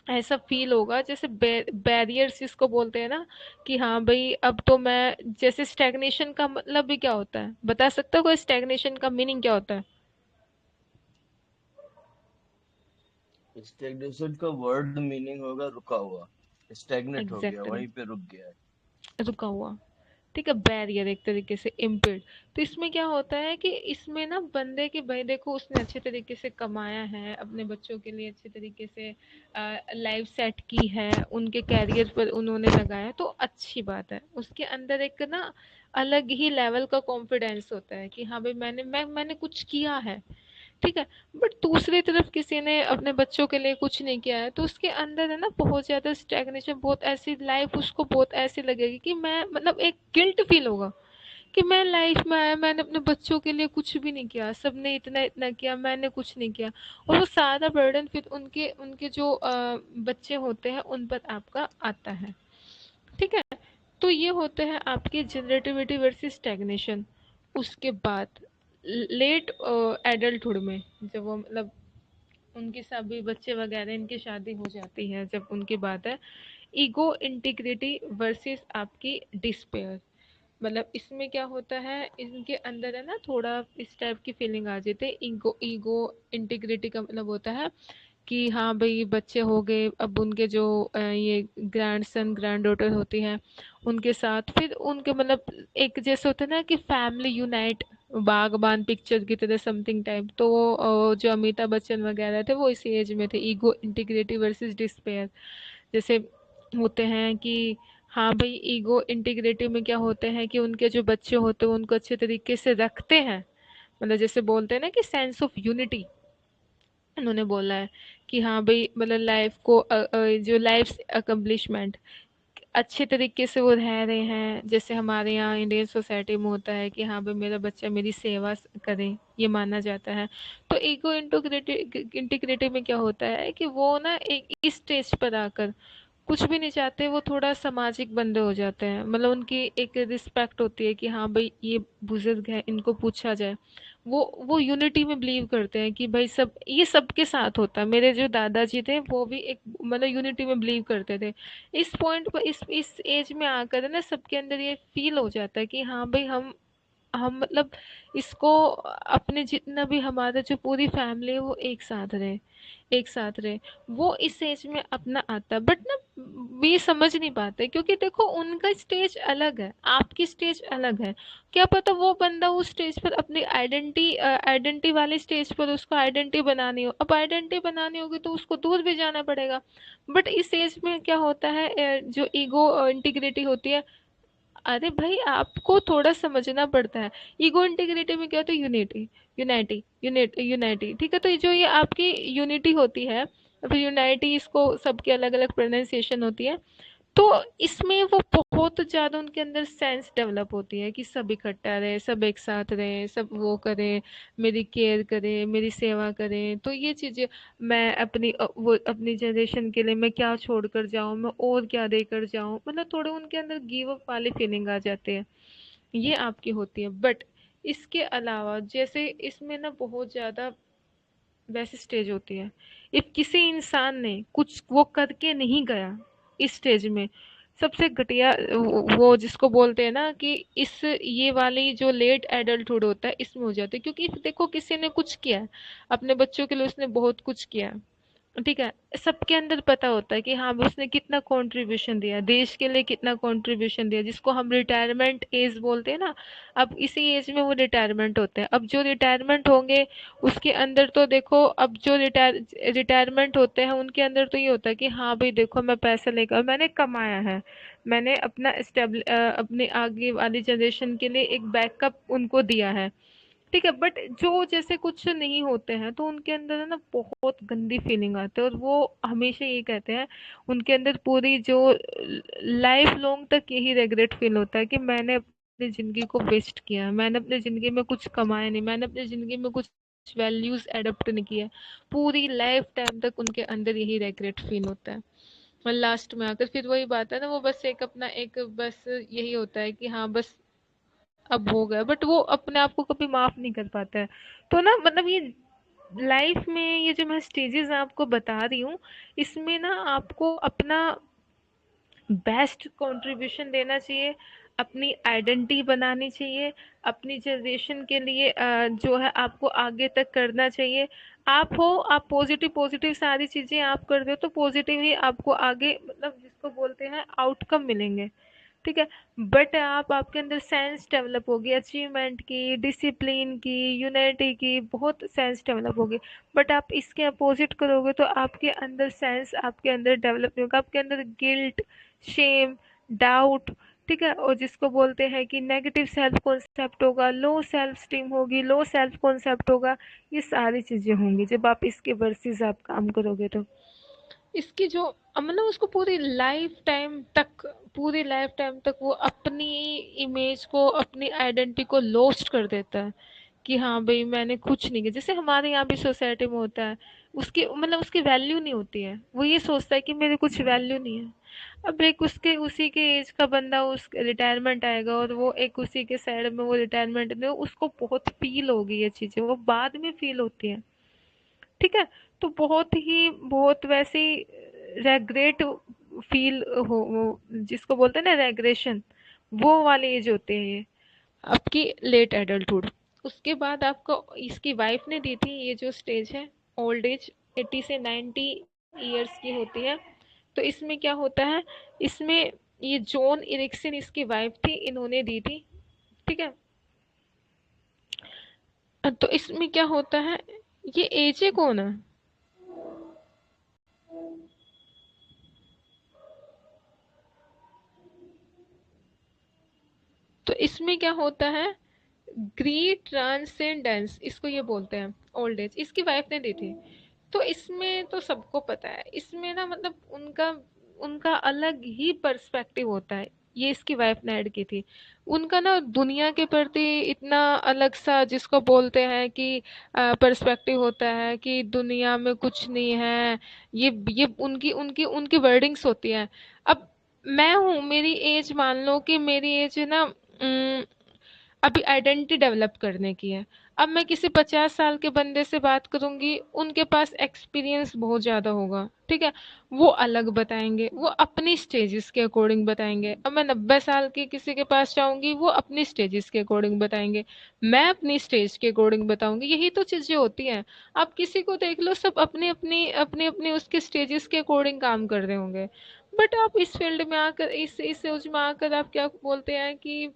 ऐसा फील होगा जैसे बैरियर्स जिसको बोलते हैं ना, कि हाँ भाई अब तो मैं जैसे स्टैग्नेशन का मतलब भी क्या होता है, बता सकता हो कोई स्टैग्नेशन का मीनिंग क्या होता है? स्टेगनेशन का वर्ड मीनिंग होगा रुका हुआ। स्टेगनेट हो गया, एग्जैक्टली, वहीं पे रुक गया है। रुका हुआ, ठीक है, बैरियर एक तरीके से इम्पेड। तो इसमें क्या होता है कि इसमें ना बंदे के भाई देखो उसने अच्छे तरीके से कमाया है, अपने बच्चों के लिए अच्छे तरीके से लाइफ सेट की है, उनके कैरियर पर उन्होंने लगाया, तो अच्छी बात है, उसके अंदर एक ना अलग ही लेवल का कॉन्फिडेंस होता है कि हाँ भाई मैंने कुछ किया है, ठीक है। बट दूसरी तरफ किसी ने अपने बच्चों के लिए कुछ नहीं किया है तो उसके अंदर है ना बहुत ज़्यादा स्टैग्नेशन, बहुत ऐसी लाइफ उसको बहुत ऐसी लगेगी कि मैं मतलब एक गिल्ट फील होगा कि मैं लाइफ में आया, मैंने अपने बच्चों के लिए कुछ भी नहीं किया, सबने इतना इतना किया, मैंने कुछ नहीं किया, और वो सारा बर्डन फिर उनके उनके जो बच्चे होते हैं उन पर आपका आता है, ठीक है। तो ये होते हैं आपके जनरेटिविटी वर्सेस स्टैग्नेशन। उसके बाद लेट एडल्टहुड में जब वो मतलब उनकी सभी बच्चे वगैरह इनकी शादी हो जाती है जब उनकी बात है। ईगो इंटीग्रिटी वर्सेस आपकी डिस्पेयर, मतलब इसमें क्या होता है, इनके अंदर है ना थोड़ा इस टाइप की फीलिंग आ जाती है। ईगो ईगो इंटीग्रिटी का मतलब होता है कि हाँ भाई बच्चे हो गए, अब उनके जो ये ग्रैंडसन ग्रैंड डॉटर होती हैं उनके साथ फिर उनके मतलब एक जैसे होता है ना कि फैमिली यूनाइट, बागबान पिक्चर की तरह समथिंग टाइप। तो वो जो अमिताभ बच्चन वगैरह थे वो इसी एज में थे। ईगो इंटीग्रिटी वर्सेस डिस्पेयर जैसे होते हैं कि हाँ भाई ईगो इंटीग्रिटी में क्या होते हैं कि उनके जो बच्चे होते हैं उनको अच्छे तरीके से रखते हैं, मतलब जैसे बोलते हैं ना कि सेंस ऑफ यूनिटी। उन्होंने बोला है कि हाँ भाई मतलब लाइफ को जो लाइफ अकम्पलिशमेंट अच्छे तरीके से वो रह रहे हैं, जैसे हमारे यहाँ इंडियन सोसाइटी में होता है कि हाँ भाई मेरा बच्चा मेरी सेवा करे, ये माना जाता है। तो ईगो इंटीग्रिटी में क्या होता है कि वो ना एक इस स्टेज पर आकर कुछ भी नहीं चाहते, वो थोड़ा सामाजिक बंदे हो जाते हैं, मतलब उनकी एक रिस्पेक्ट होती है कि हाँ भाई ये बुजुर्ग है इनको पूछा जाए। वो यूनिटी में बिलीव करते हैं कि भाई सब ये सबके साथ होता है। मेरे जो दादाजी थे वो भी एक मतलब यूनिटी में बिलीव करते थे। इस पॉइंट पर इस एज में आकर ना सबके अंदर ये फील हो जाता है कि हाँ भाई हम मतलब इसको अपने जितना भी हमारा जो पूरी फैमिली है वो एक साथ रहे, एक साथ रहे। वो इस एज में अपना आता है, बट ना ये समझ नहीं पाते क्योंकि देखो उनका स्टेज अलग है, आपकी स्टेज अलग है। क्या पता वो बंदा उस स्टेज पर अपनी आइडेंटिटी वाले स्टेज पर उसको आइडेंटिटी बनानी हो, अब आइडेंटिटी बनानी होगी तो उसको दूर भी जाना पड़ेगा। बट इस एज में क्या होता है, जो ईगो इंटीग्रिटी होती है, अरे भाई आपको थोड़ा समझना पड़ता है। ईगो इंटीग्रिटी में क्या होता है, यूनिटी यूनिटी, ठीक है। तो ये जो ये आपकी यूनिटी होती है, फिर यूनाइटी इसको सबके अलग अलग प्रोनाउंसिएशन होती है। तो इसमें वो बहुत ज़्यादा उनके अंदर सेंस डेवलप होती है कि सब इकट्ठा रहे, सब एक साथ रहे, सब वो करें, मेरी केयर करें, मेरी सेवा करें। तो ये चीज़ें मैं अपनी वो अपनी जनरेशन के लिए मैं क्या छोड़ कर जाऊँ, मैं और क्या देकर जाऊँ, मतलब थोड़े उनके अंदर गिव अप वाली फीलिंग आ जाती है। ये आपकी होती है। बट इसके अलावा जैसे इसमें ना बहुत ज़्यादा वैसी स्टेज होती है, इफ किसी इंसान ने कुछ वो करके नहीं गया इस स्टेज में, सबसे घटिया वो जिसको बोलते हैं ना कि इस ये वाली जो लेट एडल्टहुड होता है इसमें हो जाती है। क्योंकि देखो किसी ने कुछ किया है अपने बच्चों के लिए, उसने बहुत कुछ किया है, ठीक है। सबके अंदर पता होता है कि हाँ उसने कितना कंट्रीब्यूशन दिया देश के लिए, कितना कंट्रीब्यूशन दिया, जिसको हम रिटायरमेंट एज बोलते हैं ना। अब इसी एज में वो रिटायरमेंट होते हैं। अब जो रिटायरमेंट होंगे उसके अंदर तो देखो, अब जो रिटायरमेंट होते हैं उनके अंदर तो ये होता है कि हाँ भाई देखो मैं पैसा लेकर मैंने कमाया है, मैंने अपना अपने आगे वाली जनरेशन के लिए एक बैकअप उनको दिया है, ठीक है। बट जो जैसे कुछ नहीं होते हैं तो उनके अंदर है ना बहुत गंदी फीलिंग आती है, और वो हमेशा ये कहते हैं, उनके अंदर पूरी जो लाइफ लॉन्ग तक यही रेग्रेट फील होता है कि मैंने अपनी जिंदगी को वेस्ट किया, मैंने अपनी जिंदगी में कुछ कमाया नहीं, मैंने अपनी जिंदगी में कुछ वैल्यूज एडप्ट नहीं किया। पूरी लाइफ टाइम तक उनके अंदर यही रेग्रेट फील होता है। और लास्ट में आकर फिर वही बात है ना, वो बस एक अपना एक बस यही होता है कि हाँ बस अब हो गया, बट वो अपने आप को कभी माफ नहीं कर पाता है। तो ना मतलब ये लाइफ में ये जो मैं स्टेजेस आपको बता रही हूँ, इसमें ना आपको अपना बेस्ट कंट्रीब्यूशन देना चाहिए, अपनी आइडेंटिटी बनानी चाहिए, अपनी जनरेशन के लिए जो है आपको आगे तक करना चाहिए। आप हो, आप पॉजिटिव पॉजिटिव सारी चीज़ें आप कर रहे हो तो पॉजिटिव ही आपको आगे मतलब जिसको बोलते हैं आउटकम मिलेंगे, ठीक है। बट आप आपके अंदर सेंस डेवलप होगी अचीवमेंट की, डिसिप्लिन की, यूनिटी की, बहुत सेंस डेवलप होगी। बट आप इसके अपोजिट करोगे तो आपके अंदर सेंस आपके अंदर डेवलप नहीं होगा, आपके अंदर गिल्ट, शेम, डाउट, ठीक है। और जिसको बोलते हैं कि नेगेटिव सेल्फ कॉन्सेप्ट होगा, लो सेल्फ स्टीम होगी, लो सेल्फ कॉन्सेप्ट होगा। ये सारी चीज़ें होंगी जब आप इसके वर्सेस आप काम करोगे तो इसकी जो मतलब उसको पूरी लाइफ टाइम तक वो अपनी इमेज को, अपनी आइडेंटिटी को लॉस्ट कर देता है कि हाँ भाई मैंने कुछ नहीं किया। जैसे हमारे यहाँ भी सोसाइटी में होता है, उसकी मतलब उसकी वैल्यू नहीं होती है, वो ये सोचता है कि मेरी कुछ वैल्यू नहीं है। अब एक उसके उसी के एज का बंदा उस रिटायरमेंट आएगा और वो एक उसी के साइड में वो रिटायरमेंट दे, उसको बहुत फील होगी ये चीज़ें, वो बाद में फील होती है। ठीक है? तो बहुत वैसी रेग्रेट फील हो, वो जिसको बोलते हैं ना रेग्रेशन, वो वाली एज होते हैं ये, आपकी लेट एडल्टहुड। उसके बाद आपको इसकी वाइफ ने दी थी ये जो स्टेज है, ओल्ड एज, 80 से 90 ईयर्स की होती है। तो इसमें क्या होता है, इसमें ये जॉन इरिक्सन इसकी वाइफ थी, इन्होंने दी थी। ठीक है? तो इसमें क्या होता है, ये एजे कौन है? तो इसमें क्या होता है, ग्रीट ट्रांसेंडेंस इसको ये बोलते हैं, ओल्ड एज इसकी वाइफ ने दी थी। तो इसमें तो सबको पता है, इसमें ना मतलब उनका उनका अलग ही पर्सपेक्टिव होता है। ये इसकी वाइफ ने ऐड की थी। उनका ना दुनिया के प्रति इतना अलग सा, जिसको बोलते हैं कि पर्सपेक्टिव होता है कि दुनिया में कुछ नहीं है। ये उनकी उनकी उनकी वर्डिंग्स होती हैं। अब मैं हूँ, मेरी एज मान लो कि मेरी एज है ना, अभी आइडेंटिटी डेवलप करने की है। अब मैं किसी 50 साल के बंदे से बात करूंगी, उनके पास एक्सपीरियंस बहुत ज़्यादा होगा, ठीक है? वो अलग बताएंगे, वो अपनी स्टेजेस के अकॉर्डिंग बताएंगे। अब मैं 90 साल की किसी के पास जाऊंगी, वो अपनी स्टेजेस के अकॉर्डिंग बताएंगे, मैं अपनी स्टेज के अकॉर्डिंग बताऊंगी। यही तो चीज़ें होती हैं। आप किसी को देख लो, सब अपनी अपनी उसके स्टेजेस के अकॉर्डिंग काम कर रहे होंगे। बट आप इस फील्ड में आकर, इस सोच में आकर आप क्या बोलते हैं कि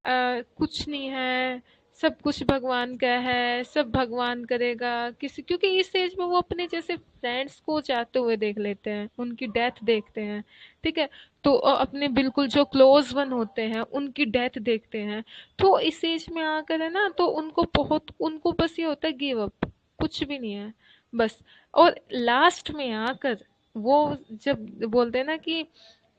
कुछ नहीं है, सब कुछ भगवान का है, सब भगवान करेगा। किसी, क्योंकि इस एज में वो अपने जैसे फ्रेंड्स को जाते हुए देख लेते हैं, उनकी डेथ देखते हैं। ठीक है? तो अपने बिल्कुल जो क्लोज वन होते हैं उनकी डेथ देखते हैं। तो इस एज में आकर है ना, तो उनको बस ये होता है गिव अप, कुछ भी नहीं है बस। और लास्ट में आकर वो जब बोलते हैं ना कि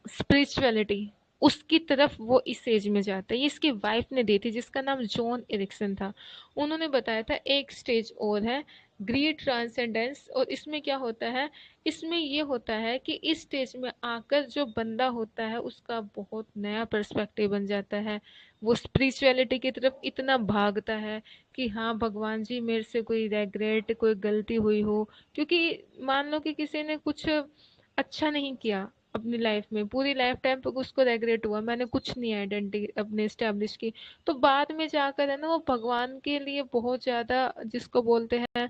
स्पिरिचुअलिटी, उसकी तरफ वो इस एज में जाता है। ये इसकी वाइफ ने दी थी, जिसका नाम जॉन एरिक्सन था। उन्होंने बताया था एक स्टेज और है, ग्रीड ट्रांसेंडेंस। और इसमें क्या होता है, इसमें ये होता है कि इस स्टेज में आकर जो बंदा होता है उसका बहुत नया पर्सपेक्टिव बन जाता है। वो स्पिरिचुअलिटी की तरफ इतना भागता है कि हाँ भगवान जी, मेरे से कोई रेग्रेट, कोई गलती हुई हो। क्योंकि मान लो कि किसी ने कुछ अच्छा नहीं किया अपनी लाइफ में, पूरी लाइफ टाइम तक उसको रेग्रेट हुआ, मैंने कुछ नहीं आइडेंटिटी अपने स्टैब्लिश की। तो बाद में जाकर है ना, वो भगवान के लिए बहुत ज्यादा, जिसको बोलते हैं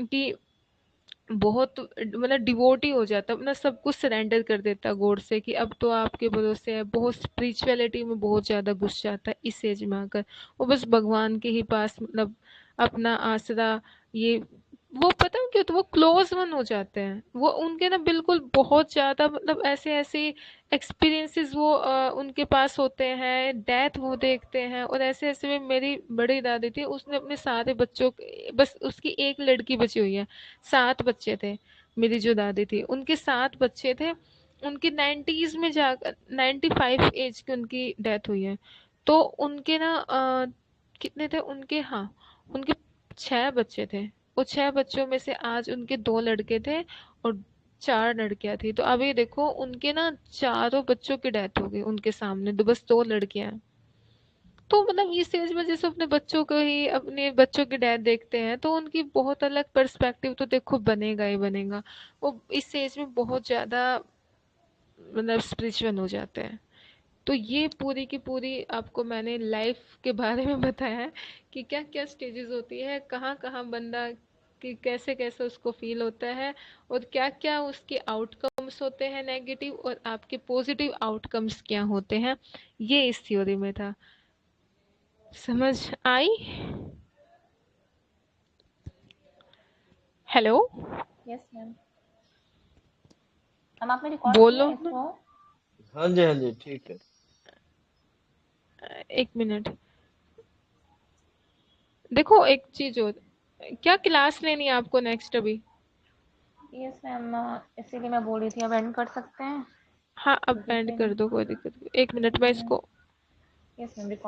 कि बहुत मतलब डिवोटी हो जाता, अपना सब कुछ सरेंडर कर देता गॉड से, कि अब तो आपके भरोसे है। बहुत स्पिरिचुअलिटी में बहुत ज्यादा घुस जाता है इस एज में आकर। वो बस भगवान के ही पास मतलब अपना आसरा, ये वो पता है क्यों, तो वो क्लोज वन हो जाते हैं। वो उनके ना बिल्कुल बहुत ज्यादा मतलब ऐसे ऐसे एक्सपीरियंसेस वो उनके पास होते हैं, डेथ वो देखते हैं। और ऐसे ऐसे में मेरी बड़ी दादी थी, उसने अपने सारे बच्चों बस उसकी एक लड़की बची हुई है, 7 बच्चे थे। मेरी जो दादी थी उनके 7 बच्चे थे। उनकी 90s में जाकर 95 एज की उनकी डेथ हुई है। तो उनके ना कितने थे उनके, हाँ, उनके 6 बच्चे थे। वो 6 बच्चों में से आज उनके 2 लड़के थे और 4 लड़कियां थी। तो अभी देखो उनके ना चारों बच्चों की डेथ हो गई उनके सामने, तो बस 2 लड़कियां हैं। तो मतलब इस एज में जैसे अपने बच्चों को ही, अपने बच्चों की डेथ देखते हैं, तो उनकी बहुत अलग पर्सपेक्टिव तो देखो बनेगा ही बनेगा। वो इस एज में बहुत ज्यादा मतलब स्पिरिचुअल हो जाते हैं। तो ये पूरी की पूरी आपको मैंने लाइफ के बारे में बताया है कि क्या क्या स्टेजेस होती है, कहाँ कहाँ बंदा कि कैसे कैसे उसको फील होता है, और क्या क्या उसके आउटकम्स होते हैं नेगेटिव, और आपके पॉजिटिव आउटकम्स क्या होते हैं। ये इस थ्योरी में था। समझ आई? हेलो? Yes ma'am. मैम आपने रिकॉर्ड किया बोलो है ना। इसको? हाँ जी, हाँ जी, ठीक है। एक मिनट, देखो एक चीज हो, क्या क्लास लेनी है आपको नेक्स्ट अभी? यस मैम, इसीलिए मैं बोल रही थी अब एंड कर सकते हैं हाँ अब क्योंकि एंड फिर कर दो, कोई दिक्कत नहीं। एक मिनट मैं इसको यस मैम रिकॉर्ड